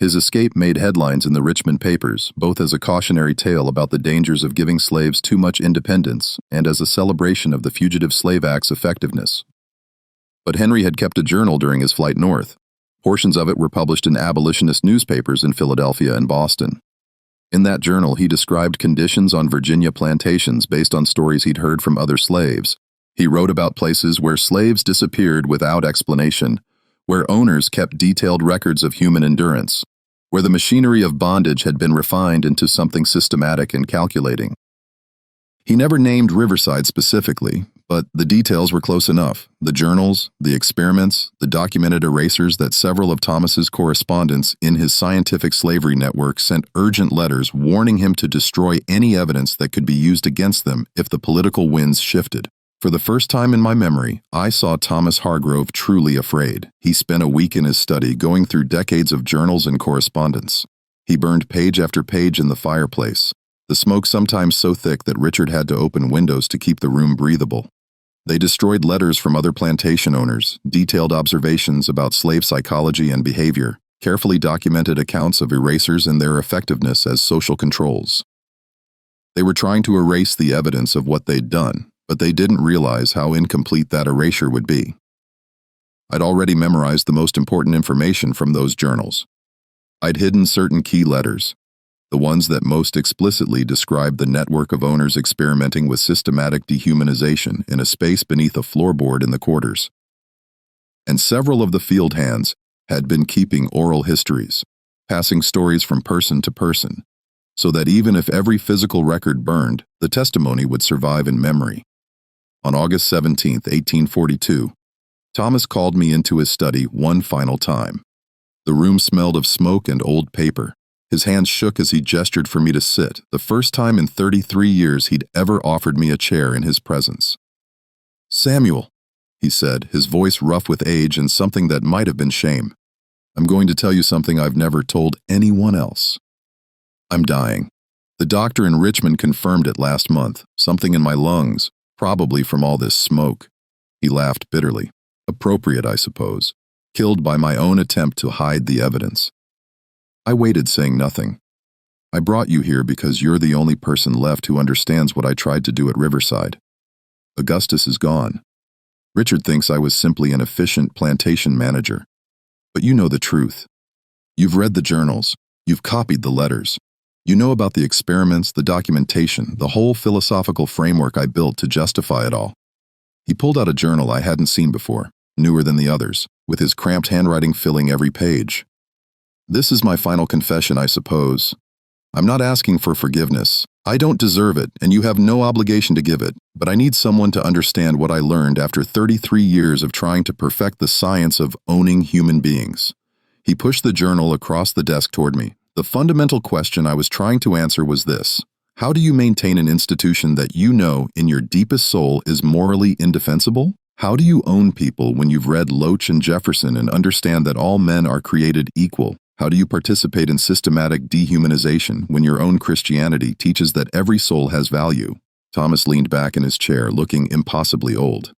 His escape made headlines in the Richmond papers, both as a cautionary tale about the dangers of giving slaves too much independence and as a celebration of the Fugitive Slave Act's effectiveness. But Henry had kept a journal during his flight north. Portions of it were published in abolitionist newspapers in Philadelphia and Boston. In that journal, he described conditions on Virginia plantations based on stories he'd heard from other slaves. He wrote about places where slaves disappeared without explanation, where owners kept detailed records of human endurance, where the machinery of bondage had been refined into something systematic and calculating. He never named Riverside specifically, but the details were close enough. The journals, the experiments, the documented erasers that several of Thomas's correspondents in his scientific slavery network sent urgent letters warning him to destroy any evidence that could be used against them if the political winds shifted. For the first time in my memory, I saw Thomas Hargrove truly afraid. He spent a week in his study going through decades of journals and correspondence. He burned page after page in the fireplace, the smoke sometimes so thick that Richard had to open windows to keep the room breathable. They destroyed letters from other plantation owners, detailed observations about slave psychology and behavior, carefully documented accounts of erasers and their effectiveness as social controls. They were trying to erase the evidence of what they'd done, but they didn't realize how incomplete that erasure would be. I'd already memorized the most important information from those journals. I'd hidden certain key letters, the ones that most explicitly described the network of owners experimenting with systematic dehumanization in a space beneath a floorboard in the quarters. And several of the field hands had been keeping oral histories, passing stories from person to person, so that even if every physical record burned, the testimony would survive in memory. On August 17, 1842, Thomas called me into his study one final time. The room smelled of smoke and old paper. His hands shook as he gestured for me to sit, the first time in 33 years he'd ever offered me a chair in his presence. "Samuel," he said, his voice rough with age and something that might have been shame. "I'm going to tell you something I've never told anyone else. I'm dying. The doctor in Richmond confirmed it last month, something in my lungs, probably from all this smoke." He laughed bitterly. Appropriate, I suppose. Killed by my own attempt to hide the evidence. I waited, saying nothing. "I brought you here because you're the only person left who understands what I tried to do at Riverside. Augustus is gone. Richard thinks I was simply an efficient plantation manager. But you know the truth. You've read the journals. You've copied the letters. You know about the experiments, the documentation, the whole philosophical framework I built to justify it all." He pulled out a journal I hadn't seen before, newer than the others, with his cramped handwriting filling every page. "This is my final confession, I suppose. I'm not asking for forgiveness. I don't deserve it, and you have no obligation to give it, but I need someone to understand what I learned after 33 years of trying to perfect the science of owning human beings." He pushed the journal across the desk toward me. The fundamental question I was trying to answer was this: how do you maintain an institution that you know in your deepest soul is morally indefensible? How do you own people when you've read Loach and Jefferson and understand that all men are created equal? How do you participate in systematic dehumanization when your own Christianity teaches that every soul has value? Thomas leaned back in his chair, looking impossibly old.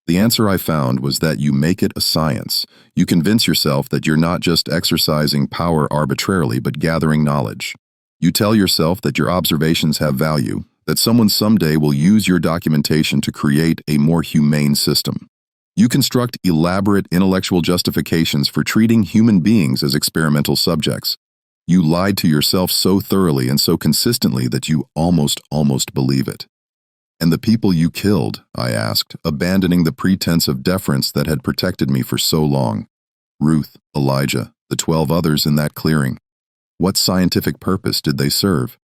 The answer I found was that you make it a science. You convince yourself that you're not just exercising power arbitrarily, but gathering knowledge. You tell yourself that your observations have value, that someone someday will use your documentation to create a more humane system. You construct elaborate intellectual justifications for treating human beings as experimental subjects. You lied to yourself so thoroughly and so consistently that you almost believe it. "And the people you killed?" I asked, abandoning the pretense of deference that had protected me for so long. "Ruth, Elijah, the 12 others in that clearing. What scientific purpose did they serve?"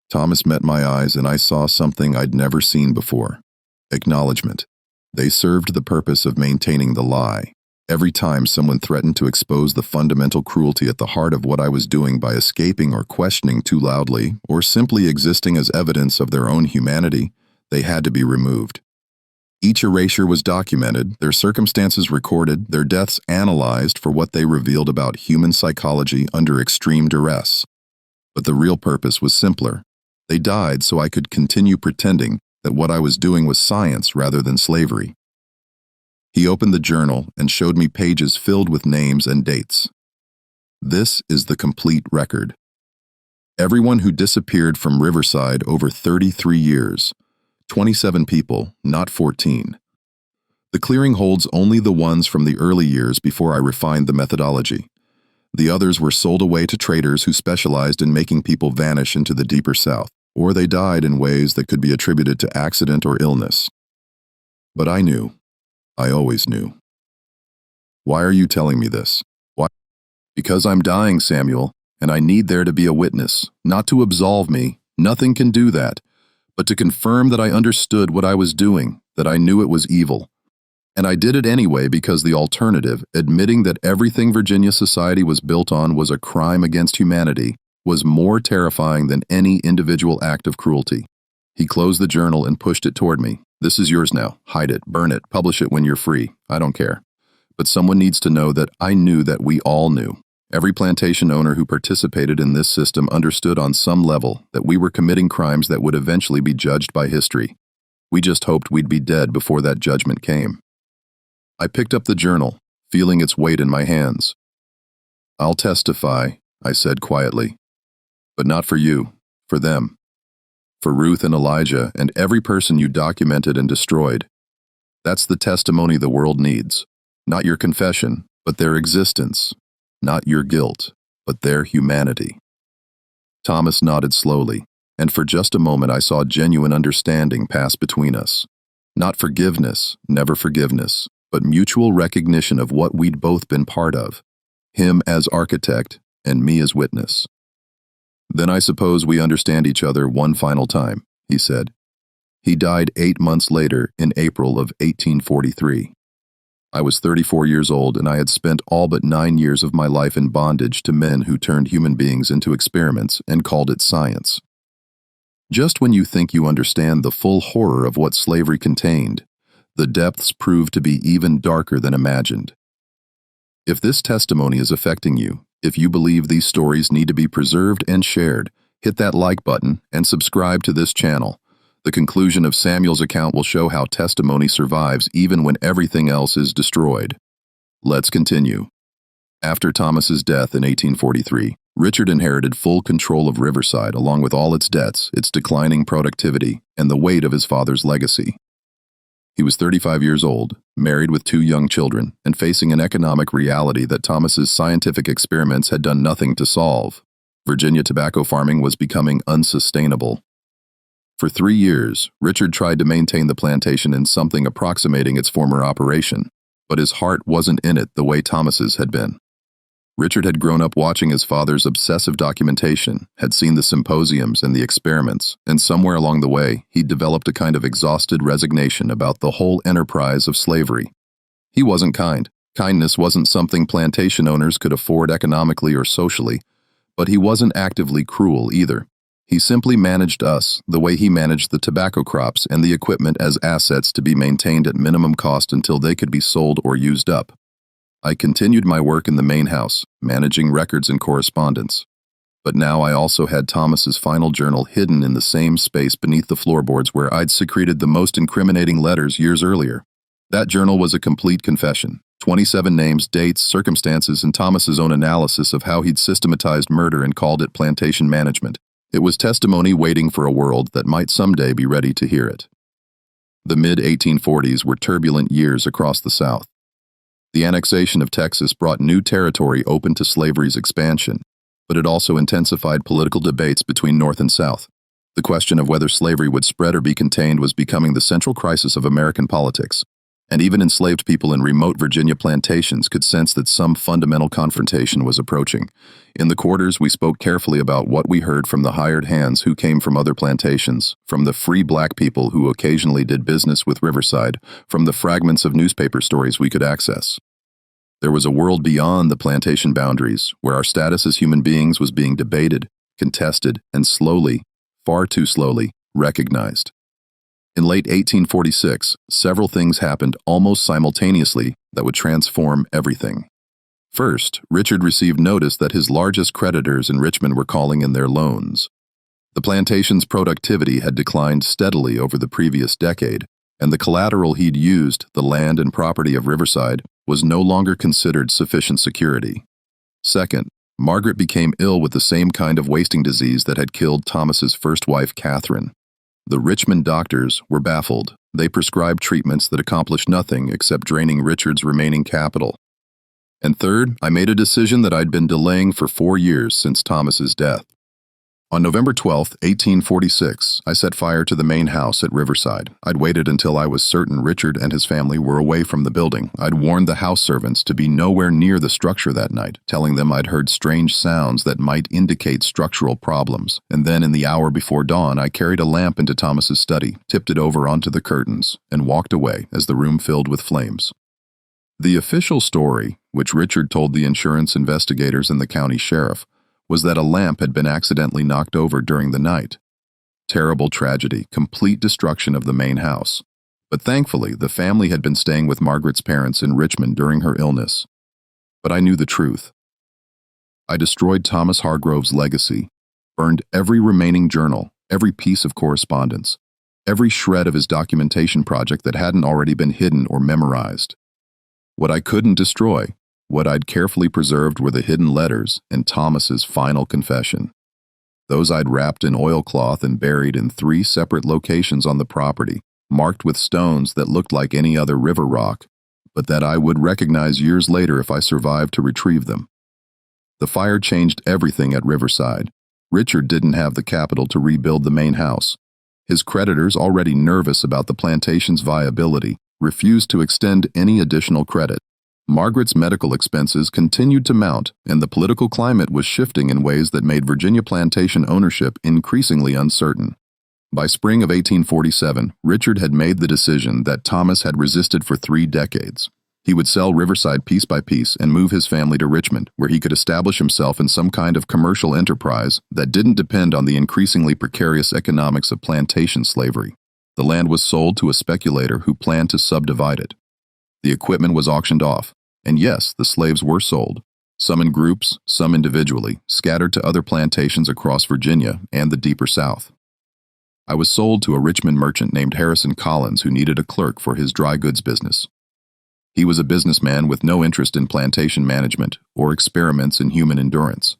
Thomas met my eyes, and I saw something I'd never seen before. Acknowledgement. They served the purpose of maintaining the lie. Every time someone threatened to expose the fundamental cruelty at the heart of what I was doing by escaping or questioning too loudly, or simply existing as evidence of their own humanity, they had to be removed. Each erasure was documented, their circumstances recorded, their deaths analyzed for what they revealed about human psychology under extreme duress. But the real purpose was simpler. They died so I could continue pretending that what I was doing was science rather than slavery. He opened the journal and showed me pages filled with names and dates. This is the complete record. Everyone who disappeared from Riverside over 33 years. 27 people, not 14. The clearing holds only the ones from the early years before I refined the methodology. The others were sold away to traders who specialized in making people vanish into the deeper South, or they died in ways that could be attributed to accident or illness. But I knew. I always knew. "Why are you telling me this?" "Why?" "Because I'm dying, Samuel, and I need there to be a witness, not to absolve me, nothing can do that, but to confirm that I understood what I was doing, that I knew it was evil. And I did it anyway because the alternative, admitting that everything Virginia society was built on was a crime against humanity, was more terrifying than any individual act of cruelty." He closed the journal and pushed it toward me. "This is yours now. Hide it, burn it, publish it when you're free. I don't care. But someone needs to know that I knew that we all knew. Every plantation owner who participated in this system understood on some level that we were committing crimes that would eventually be judged by history. We just hoped we'd be dead before that judgment came." I picked up the journal, feeling its weight in my hands. "I'll testify," I said quietly. "But not for you, for them. For Ruth and Elijah and every person you documented and destroyed. That's the testimony the world needs. Not your confession, but their existence. Not your guilt, but their humanity." Thomas nodded slowly, and for just a moment I saw genuine understanding pass between us. Not forgiveness, never forgiveness, but mutual recognition of what we'd both been part of. Him as architect, and me as witness. "Then I suppose we understand each other one final time," he said. He died 8 months later in April of 1843. I was 34 years old and I had spent all but 9 years of my life in bondage to men who turned human beings into experiments and called it science. Just when you think you understand the full horror of what slavery contained, the depths prove to be even darker than imagined. If this testimony is affecting you, if you believe these stories need to be preserved and shared, hit that like button and subscribe to this channel. The conclusion of Samuel's account will show how testimony survives even when everything else is destroyed. Let's continue. After Thomas's death in 1843, Richard inherited full control of Riverside along with all its debts, its declining productivity, and the weight of his father's legacy. He was 35 years old, married with 2 young children, and facing an economic reality that Thomas's scientific experiments had done nothing to solve. Virginia tobacco farming was becoming unsustainable. For 3 years, Richard tried to maintain the plantation in something approximating its former operation, but his heart wasn't in it the way Thomas's had been. Richard had grown up watching his father's obsessive documentation, had seen the symposiums and the experiments, and somewhere along the way, he'd developed a kind of exhausted resignation about the whole enterprise of slavery. He wasn't kind. Kindness wasn't something plantation owners could afford economically or socially, but he wasn't actively cruel either. He simply managed us the way he managed the tobacco crops and the equipment as assets to be maintained at minimum cost until they could be sold or used up. I continued my work in the main house, managing records and correspondence. But now I also had Thomas's final journal hidden in the same space beneath the floorboards where I'd secreted the most incriminating letters years earlier. That journal was a complete confession. 27 names, dates, circumstances, and Thomas's own analysis of how he'd systematized murder and called it plantation management. It was testimony waiting for a world that might someday be ready to hear it. The mid-1840s were turbulent years across the South. The annexation of Texas brought new territory open to slavery's expansion, but it also intensified political debates between North and South. The question of whether slavery would spread or be contained was becoming the central crisis of American politics, and even enslaved people in remote Virginia plantations could sense that some fundamental confrontation was approaching. In the quarters, we spoke carefully about what we heard from the hired hands who came from other plantations, from the free black people who occasionally did business with Riverside, from the fragments of newspaper stories we could access. There was a world beyond the plantation boundaries, where our status as human beings was being debated, contested, and slowly, far too slowly, recognized. In late 1846, several things happened almost simultaneously that would transform everything. First, Richard received notice that his largest creditors in Richmond were calling in their loans. The plantation's productivity had declined steadily over the previous decade, and the collateral he'd used, the land and property of Riverside, was no longer considered sufficient security. Second, Margaret became ill with the same kind of wasting disease that had killed Thomas's first wife, Catherine. The Richmond doctors were baffled. They prescribed treatments that accomplished nothing except draining Richard's remaining capital. And third, I made a decision that I'd been delaying for 4 years since Thomas's death. On November 12, 1846, I set fire to the main house at Riverside. I'd waited until I was certain Richard and his family were away from the building. I'd warned the house servants to be nowhere near the structure that night, telling them I'd heard strange sounds that might indicate structural problems. And then in the hour before dawn, I carried a lamp into Thomas's study, tipped it over onto the curtains, and walked away as the room filled with flames. The official story, which Richard told the insurance investigators and the county sheriff, was that a lamp had been accidentally knocked over during the night. Terrible tragedy, complete destruction of the main house. But thankfully, the family had been staying with Margaret's parents in Richmond during her illness. But I knew the truth. I destroyed Thomas Hargrove's legacy, burned every remaining journal, every piece of correspondence, every shred of his documentation project that hadn't already been hidden or memorized. What I couldn't destroy, what I'd carefully preserved were the hidden letters and Thomas's final confession. Those I'd wrapped in oilcloth and buried in 3 separate locations on the property, marked with stones that looked like any other river rock, but that I would recognize years later if I survived to retrieve them. The fire changed everything at Riverside. Richard didn't have the capital to rebuild the main house. His creditors, already nervous about the plantation's viability, refused to extend any additional credit. Margaret's medical expenses continued to mount, and the political climate was shifting in ways that made Virginia plantation ownership increasingly uncertain. By spring of 1847, Richard had made the decision that Thomas had resisted for 3 decades. He would sell Riverside piece by piece and move his family to Richmond, where he could establish himself in some kind of commercial enterprise that didn't depend on the increasingly precarious economics of plantation slavery. The land was sold to a speculator who planned to subdivide it. The equipment was auctioned off, and yes, the slaves were sold, some in groups, some individually, scattered to other plantations across Virginia and the deeper South. I was sold to a Richmond merchant named Harrison Collins who needed a clerk for his dry goods business. He was a businessman with no interest in plantation management or experiments in human endurance.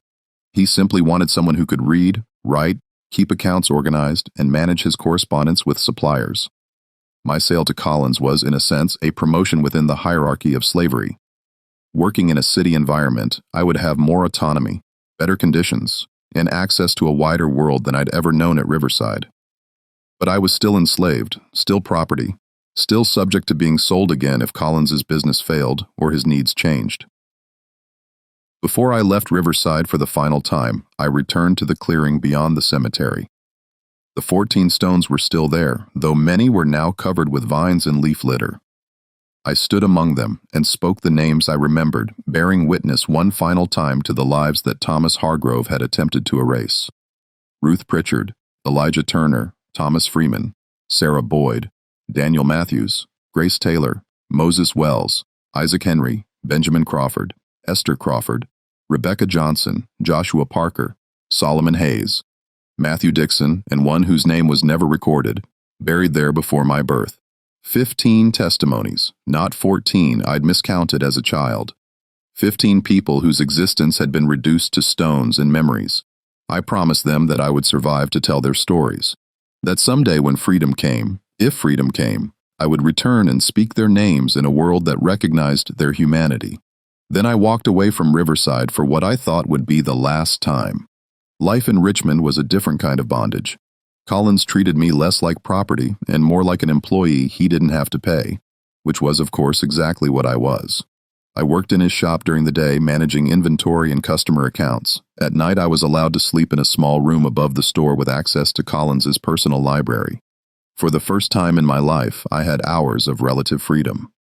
He simply wanted someone who could read, write, keep accounts organized, and manage his correspondence with suppliers. My sale to Collins was, in a sense, a promotion within the hierarchy of slavery. Working in a city environment, I would have more autonomy, better conditions, and access to a wider world than I'd ever known at Riverside. But I was still enslaved, still property, still subject to being sold again if Collins's business failed or his needs changed. Before I left Riverside for the final time, I returned to the clearing beyond the cemetery. The 14 stones were still there, though many were now covered with vines and leaf litter. I stood among them and spoke the names I remembered, bearing witness one final time to the lives that Thomas Hargrove had attempted to erase. Ruth Pritchard, Elijah Turner, Thomas Freeman, Sarah Boyd, Daniel Matthews, Grace Taylor, Moses Wells, Isaac Henry, Benjamin Crawford, Esther Crawford, Rebecca Johnson, Joshua Parker, Solomon Hayes, Matthew Dixon, and one whose name was never recorded, buried there before my birth. 15 testimonies, not 14 I'd miscounted as a child. 15 people whose existence had been reduced to stones and memories. I promised them that I would survive to tell their stories. That someday when freedom came, if freedom came, I would return and speak their names in a world that recognized their humanity. Then I walked away from Riverside for what I thought would be the last time. Life in Richmond was a different kind of bondage. Collins treated me less like property and more like an employee he didn't have to pay, which was, of course, exactly what I was. I worked in his shop during the day, managing inventory and customer accounts. At night, I was allowed to sleep in a small room above the store with access to Collins's personal library. For the first time in my life, I had hours of relative freedom.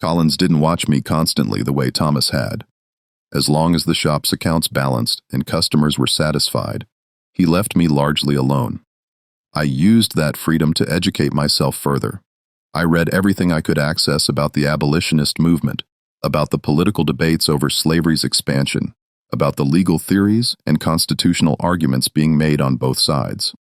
Collins didn't watch me constantly the way Thomas had. As long as the shop's accounts balanced and customers were satisfied, he left me largely alone. I used that freedom to educate myself further. I read everything I could access about the abolitionist movement, about the political debates over slavery's expansion, about the legal theories and constitutional arguments being made on both sides.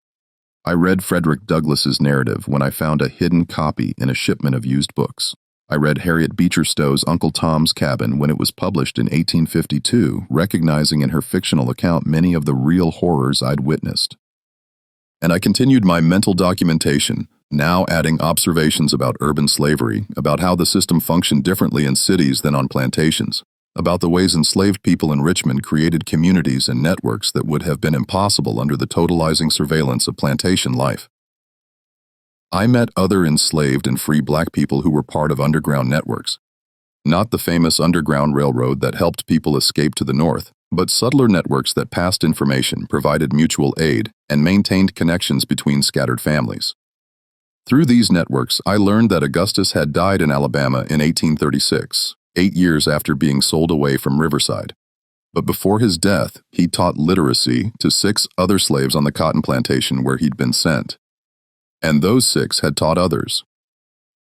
I read Frederick Douglass's narrative when I found a hidden copy in a shipment of used books. I read Harriet Beecher Stowe's Uncle Tom's Cabin when it was published in 1852, recognizing in her fictional account many of the real horrors I'd witnessed. And I continued my mental documentation, now adding observations about urban slavery, about how the system functioned differently in cities than on plantations, about the ways enslaved people in Richmond created communities and networks that would have been impossible under the totalizing surveillance of plantation life. I met other enslaved and free black people who were part of underground networks. Not the famous Underground Railroad that helped people escape to the north, but subtler networks that passed information, provided mutual aid, and maintained connections between scattered families. Through these networks, I learned that Augustus had died in Alabama in 1836, 8 years after being sold away from Riverside. But before his death, he taught literacy to 6 other slaves on the cotton plantation where he'd been sent. And those 6 had taught others.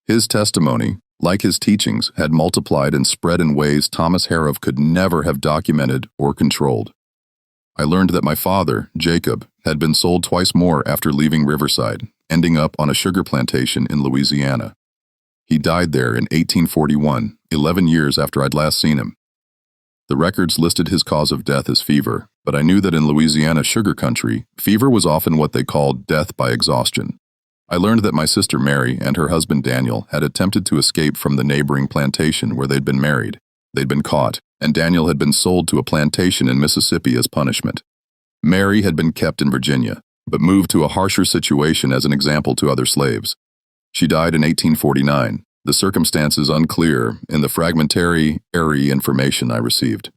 His testimony, like his teachings, had multiplied and spread in ways Thomas Hargrove could never have documented or controlled. I learned that my father, Jacob, had been sold twice more after leaving Riverside, ending up on a sugar plantation in Louisiana. He died there in 1841, 11 years after I'd last seen him. The records listed his cause of death as fever, but I knew that in Louisiana sugar country, fever was often what they called death by exhaustion. I learned that my sister Mary and her husband Daniel had attempted to escape from the neighboring plantation where they'd been married. They'd been caught, and Daniel had been sold to a plantation in Mississippi as punishment. Mary had been kept in Virginia, but moved to a harsher situation as an example to other slaves. She died in 1849, the circumstances unclear in the fragmentary, airy information I received.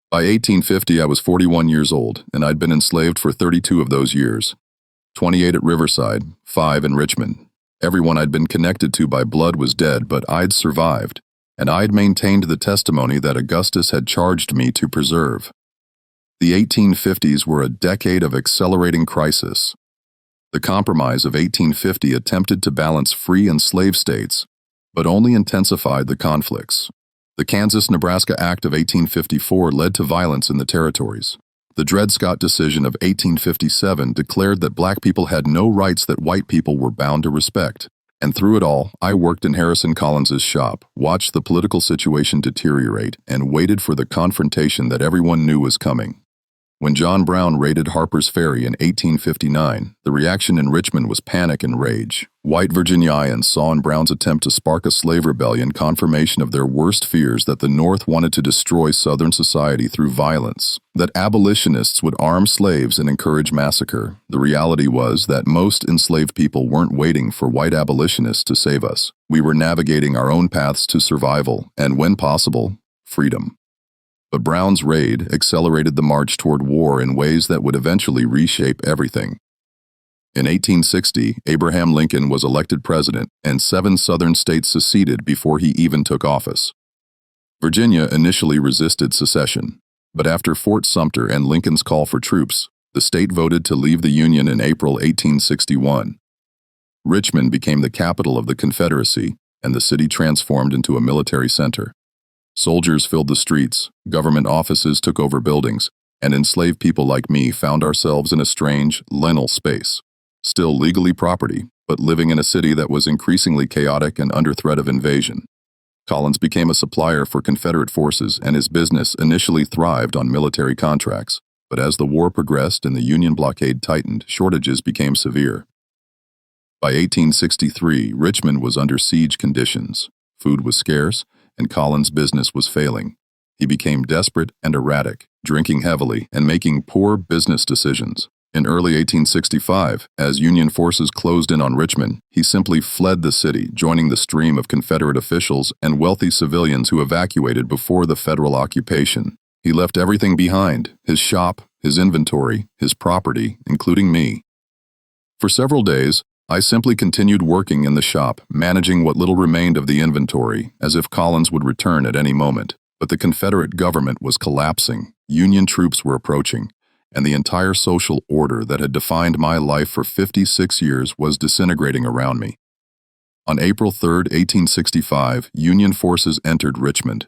By 1850, I was 41 years old, and I'd been enslaved for 32 of those years. 28 at Riverside, 5 in Richmond. Everyone I'd been connected to by blood was dead, but I'd survived, and I'd maintained the testimony that Augustus had charged me to preserve. The 1850s were a decade of accelerating crisis. The Compromise of 1850 attempted to balance free and slave states, but only intensified the conflicts. The Kansas-Nebraska Act of 1854 led to violence in the territories. The Dred Scott decision of 1857 declared that black people had no rights that white people were bound to respect. And through it all, I worked in Harrison Collins's shop, watched the political situation deteriorate, and waited for the confrontation that everyone knew was coming. When John Brown raided Harper's Ferry in 1859, the reaction in Richmond was panic and rage. White Virginians saw in Brown's attempt to spark a slave rebellion confirmation of their worst fears that the North wanted to destroy Southern society through violence, that abolitionists would arm slaves and encourage massacre. The reality was that most enslaved people weren't waiting for white abolitionists to save us. We were navigating our own paths to survival and, when possible, freedom. But Brown's raid accelerated the march toward war in ways that would eventually reshape everything. In 1860, Abraham Lincoln was elected president, and 7 Southern states seceded before he even took office. Virginia initially resisted secession, but after Fort Sumter and Lincoln's call for troops, the state voted to leave the Union in April 1861. Richmond became the capital of the Confederacy, and the city transformed into a military center. Soldiers filled the streets, government offices took over buildings, and enslaved people like me found ourselves in a strange, liminal space. Still legally property, but living in a city that was increasingly chaotic and under threat of invasion. Collins became a supplier for Confederate forces, and his business initially thrived on military contracts. But as the war progressed and the Union blockade tightened, shortages became severe. By 1863, Richmond was under siege conditions. Food was scarce, and Collins' business was failing. He became desperate and erratic, drinking heavily and making poor business decisions. In early 1865, as Union forces closed in on Richmond, he simply fled the city, joining the stream of Confederate officials and wealthy civilians who evacuated before the federal occupation. He left everything behind: his shop, his inventory, his property, including me. For several days, I simply continued working in the shop, managing what little remained of the inventory, as if Collins would return at any moment. But the Confederate government was collapsing, Union troops were approaching, and the entire social order that had defined my life for 56 years was disintegrating around me. On April 3, 1865, Union forces entered Richmond.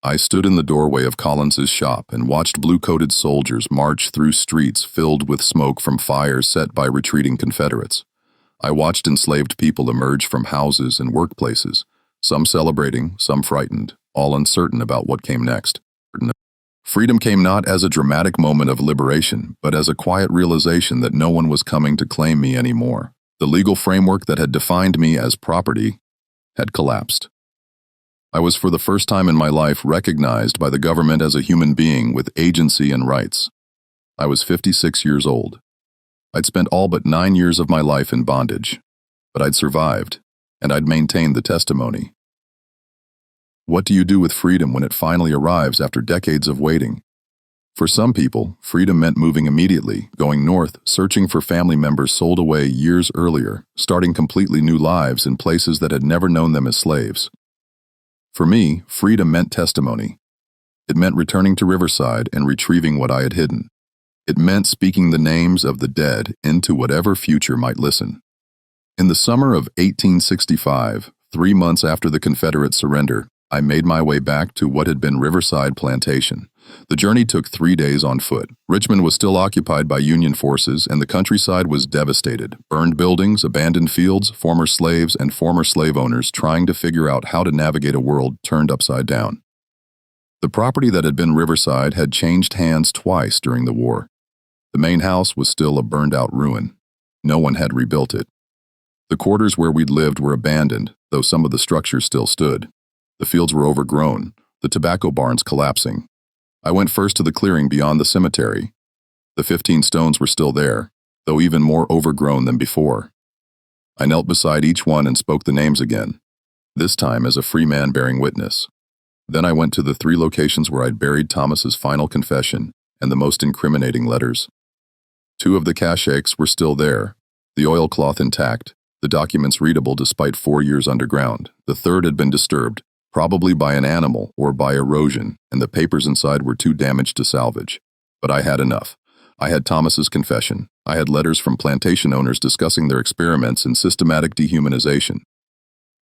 I stood in the doorway of Collins's shop and watched blue-coated soldiers march through streets filled with smoke from fires set by retreating Confederates. I watched enslaved people emerge from houses and workplaces, some celebrating, some frightened, all uncertain about what came next. Freedom came not as a dramatic moment of liberation, but as a quiet realization that no one was coming to claim me anymore. The legal framework that had defined me as property had collapsed. I was for the first time in my life recognized by the government as a human being with agency and rights. I was 56 years old. I'd spent all but 9 years of my life in bondage, but I'd survived, and I'd maintained the testimony. What do you do with freedom when it finally arrives after decades of waiting? For some people, freedom meant moving immediately, going north, searching for family members sold away years earlier, starting completely new lives in places that had never known them as slaves. For me, freedom meant testimony. It meant returning to Riverside and retrieving what I had hidden. It meant speaking the names of the dead into whatever future might listen. In the summer of 1865, 3 months after the Confederate surrender, I made my way back to what had been Riverside Plantation. The journey took 3 days on foot. Richmond was still occupied by Union forces, and the countryside was devastated. Burned buildings, abandoned fields, former slaves and former slave owners trying to figure out how to navigate a world turned upside down. The property that had been Riverside had changed hands twice during the war. The main house was still a burned-out ruin. No one had rebuilt it. The quarters where we'd lived were abandoned, though some of the structures still stood. The fields were overgrown, the tobacco barns collapsing. I went first to the clearing beyond the cemetery. The 15 stones were still there, though even more overgrown than before. I knelt beside each one and spoke the names again, this time as a free man bearing witness. Then I went to the 3 locations where I'd buried Thomas's final confession and the most incriminating letters. 2 of the caches were still there, The oilcloth intact, the documents readable despite 4 years underground. The third had been disturbed, probably by an animal or by erosion, and the papers inside were too damaged to salvage. But I had enough. I had Thomas's confession. I had letters from plantation owners discussing their experiments in systematic dehumanization.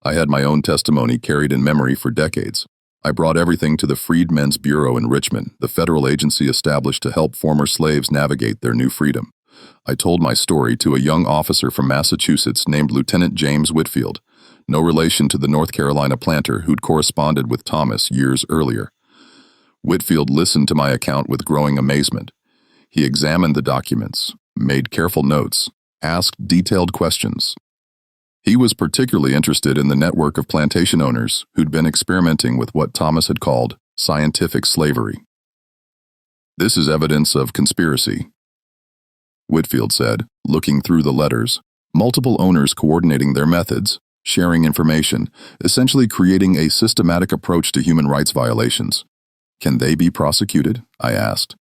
I had my own testimony carried in memory for decades. I brought everything to the Freedmen's Bureau in Richmond, the federal agency established to help former slaves navigate their new freedom. I told my story to a young officer from Massachusetts named Lieutenant James Whitfield, no relation to the North Carolina planter who'd corresponded with Thomas years earlier. Whitfield listened to my account with growing amazement. He examined the documents, made careful notes, asked detailed questions. He was particularly interested in the network of plantation owners who'd been experimenting with what Thomas had called scientific slavery. "This is evidence of conspiracy," Whitfield said, looking through the letters. "Multiple owners coordinating their methods, sharing information, essentially creating a systematic approach to human rights violations. Can they be prosecuted?" I asked.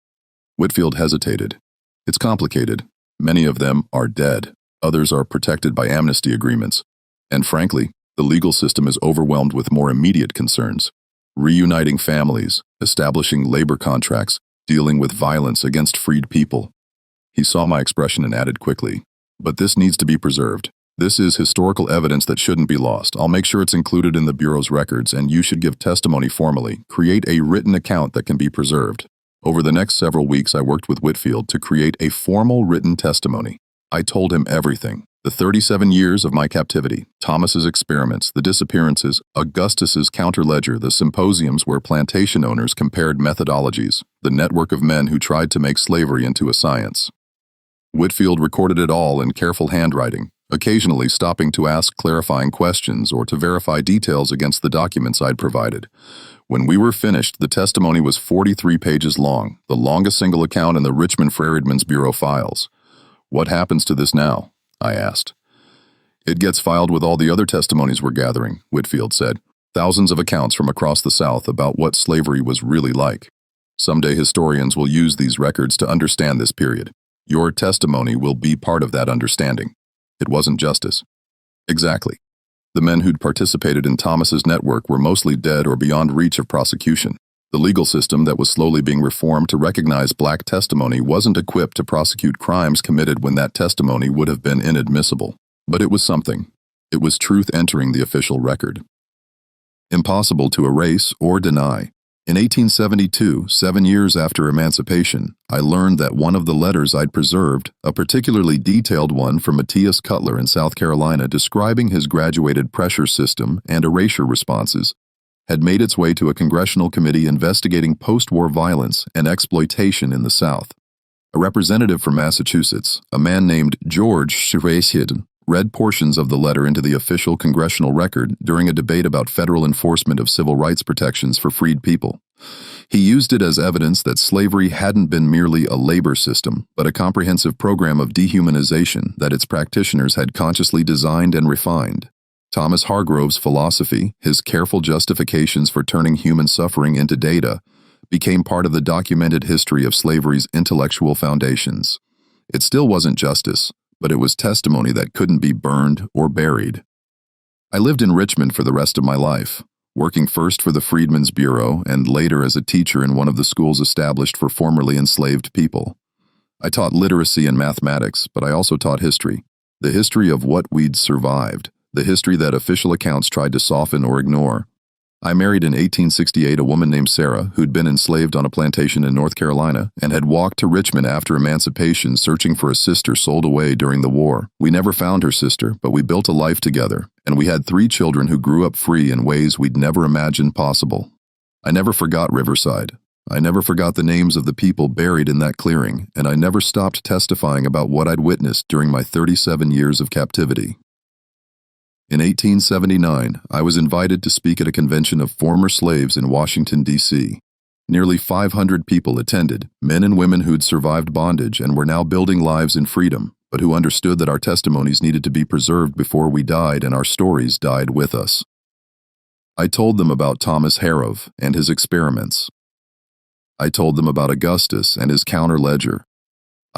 Whitfield hesitated. "It's complicated. Many of them are dead. Others are protected by amnesty agreements. And frankly, the legal system is overwhelmed with more immediate concerns. Reuniting families, establishing labor contracts, dealing with violence against freed people." He saw my expression and added quickly, "But this needs to be preserved. This is historical evidence that shouldn't be lost. I'll make sure it's included in the Bureau's records, and you should give testimony formally. Create a written account that can be preserved." Over the next several weeks, I worked with Whitfield to create a formal written testimony. I told him everything. The 37 years of my captivity, Thomas's experiments, the disappearances, Augustus's counterledger, the symposiums where plantation owners compared methodologies, the network of men who tried to make slavery into a science. Whitfield recorded it all in careful handwriting, occasionally stopping to ask clarifying questions or to verify details against the documents I'd provided. When we were finished, the testimony was 43 pages long, the longest single account in the Richmond Freedmen's Bureau files. "What happens to this now?" I asked. "It gets filed with all the other testimonies we're gathering," Whitfield said. "Thousands of accounts from across the South about what slavery was really like. Someday historians will use these records to understand this period. Your testimony will be part of that understanding. It wasn't justice." Exactly. The men who'd participated in Thomas's network were mostly dead or beyond reach of prosecution. The legal system that was slowly being reformed to recognize black testimony wasn't equipped to prosecute crimes committed when that testimony would have been inadmissible. But it was something. It was truth entering the official record. Impossible to erase or deny. In 1872, 7 years after emancipation, I learned that one of the letters I'd preserved, a particularly detailed one from Matthias Cutler in South Carolina describing his graduated pressure system and erasure responses, had made its way to a congressional committee investigating post-war violence and exploitation in the South. A representative from Massachusetts, a man named George Schreisheden, read portions of the letter into the official congressional record during a debate about federal enforcement of civil rights protections for freed people. He used it as evidence that slavery hadn't been merely a labor system, but a comprehensive program of dehumanization that its practitioners had consciously designed and refined. Thomas Hargrove's philosophy, his careful justifications for turning human suffering into data, became part of the documented history of slavery's intellectual foundations. It still wasn't justice, but it was testimony that couldn't be burned or buried. I lived in Richmond for the rest of my life, working first for the Freedmen's Bureau and later as a teacher in one of the schools established for formerly enslaved people. I taught literacy and mathematics, but I also taught history, the history of what we'd survived, the history that official accounts tried to soften or ignore. I married in 1868 a woman named Sarah who'd been enslaved on a plantation in North Carolina and had walked to Richmond after emancipation searching for a sister sold away during the war. We never found her sister, but we built a life together, and we had 3 children who grew up free in ways we'd never imagined possible. I never forgot Riverside. I never forgot the names of the people buried in that clearing, and I never stopped testifying about what I'd witnessed during my 37 years of captivity. In 1879, I was invited to speak at a convention of former slaves in Washington, D.C. Nearly 500 people attended, men and women who'd survived bondage and were now building lives in freedom, but who understood that our testimonies needed to be preserved before we died and our stories died with us. I told them about Thomas Harrove and his experiments. I told them about Augustus and his counterledger.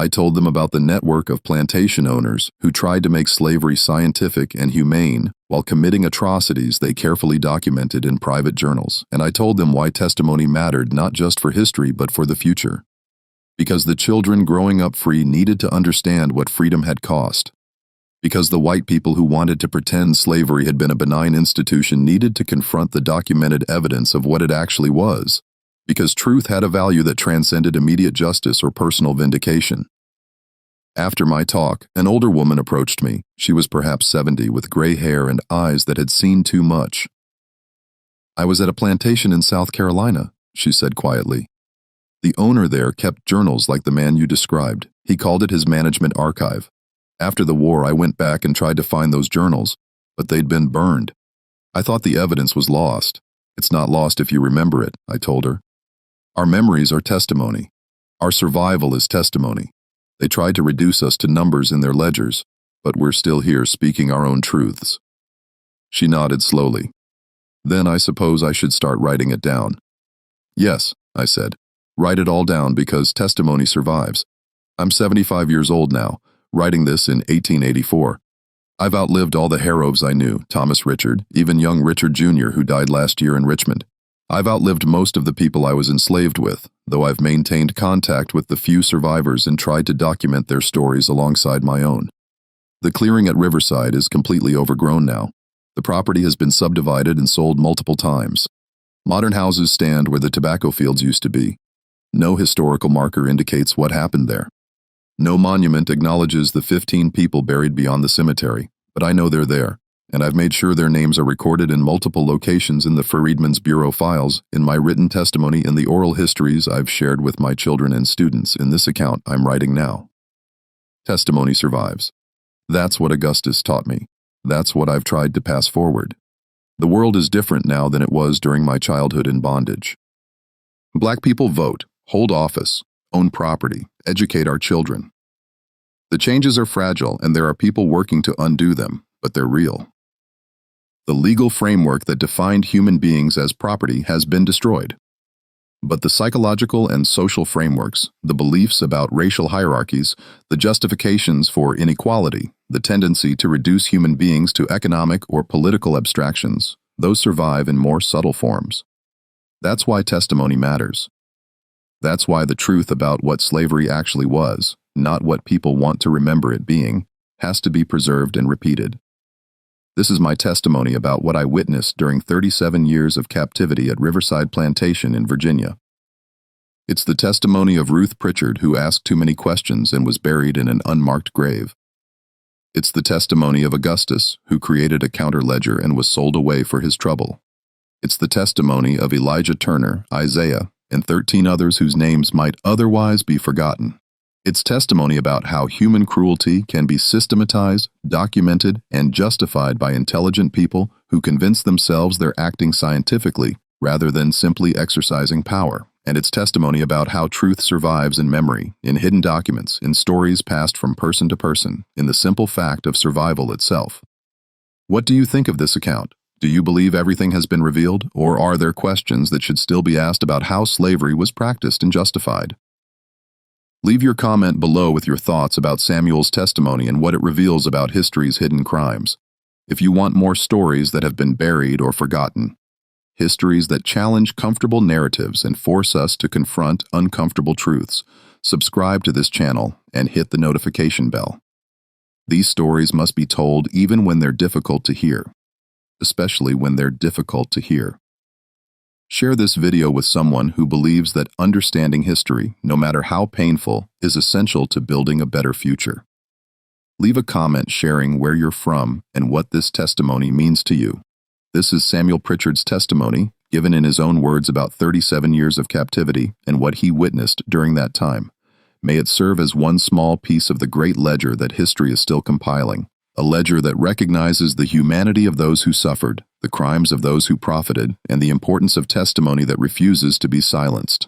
I told them about the network of plantation owners who tried to make slavery scientific and humane while committing atrocities they carefully documented in private journals, and I told them why testimony mattered not just for history but for the future. Because the children growing up free needed to understand what freedom had cost. Because the white people who wanted to pretend slavery had been a benign institution needed to confront the documented evidence of what it actually was. Because truth had a value that transcended immediate justice or personal vindication. After my talk, an older woman approached me. She was perhaps 70, with gray hair and eyes that had seen too much. "I was at a plantation in South Carolina," she said quietly. "The owner there kept journals like the man you described. He called it his management archive. After the war, I went back and tried to find those journals, but they'd been burned. I thought the evidence was lost. It's not lost if you remember it," I told her. "Our memories are testimony. Our survival is testimony. They tried to reduce us to numbers in their ledgers, but we're still here speaking our own truths." She nodded slowly. "Then I suppose I should start writing it down." "Yes," I said. "Write it all down because testimony survives. I'm 75 years old now, writing this in 1884. I've outlived all the Harrows I knew, Thomas Pritchard, even young Richard Jr., who died last year in Richmond. I've outlived most of the people I was enslaved with, though I've maintained contact with the few survivors and tried to document their stories alongside my own. The clearing at Riverside is completely overgrown now. The property has been subdivided and sold multiple times. Modern houses stand where the tobacco fields used to be. No historical marker indicates what happened there. No monument acknowledges the 15 people buried beyond the cemetery, but I know they're there, and I've made sure their names are recorded in multiple locations in the Freedmen's Bureau files, in my written testimony, in the oral histories I've shared with my children and students, in this account I'm writing now. Testimony survives. That's what Augustus taught me. That's what I've tried to pass forward. The world is different now than it was during my childhood in bondage. Black people vote, hold office, own property, educate our children. The changes are fragile and there are people working to undo them, but they're real. The legal framework that defined human beings as property has been destroyed. But the psychological and social frameworks, the beliefs about racial hierarchies, the justifications for inequality, the tendency to reduce human beings to economic or political abstractions, those survive in more subtle forms. That's why testimony matters. That's why the truth about what slavery actually was, not what people want to remember it being, has to be preserved and repeated. This is my testimony about what I witnessed during 37 years of captivity at Riverside Plantation in Virginia. It's the testimony of Ruth Pritchard, who asked too many questions and was buried in an unmarked grave. It's the testimony of Augustus, who created a counterledger and was sold away for his trouble. It's the testimony of Elijah Turner, Isaiah, and 13 others whose names might otherwise be forgotten. It's testimony about how human cruelty can be systematized, documented, and justified by intelligent people who convince themselves they're acting scientifically rather than simply exercising power. And it's testimony about how truth survives in memory, in hidden documents, in stories passed from person to person, in the simple fact of survival itself. What do you think of this account? Do you believe everything has been revealed, or are there questions that should still be asked about how slavery was practiced and justified? Leave your comment below with your thoughts about Samuel's testimony and what it reveals about history's hidden crimes. If you want more stories that have been buried or forgotten, histories that challenge comfortable narratives and force us to confront uncomfortable truths, subscribe to this channel and hit the notification bell. These stories must be told even when they're difficult to hear. Especially when they're difficult to hear. Share this video with someone who believes that understanding history, no matter how painful, is essential to building a better future. Leave a comment sharing where you're from and what this testimony means to you. This is Samuel Pritchard's testimony, given in his own words about 37 years of captivity and what he witnessed during that time. May it serve as one small piece of the great ledger that history is still compiling. A ledger that recognizes the humanity of those who suffered, the crimes of those who profited, and the importance of testimony that refuses to be silenced.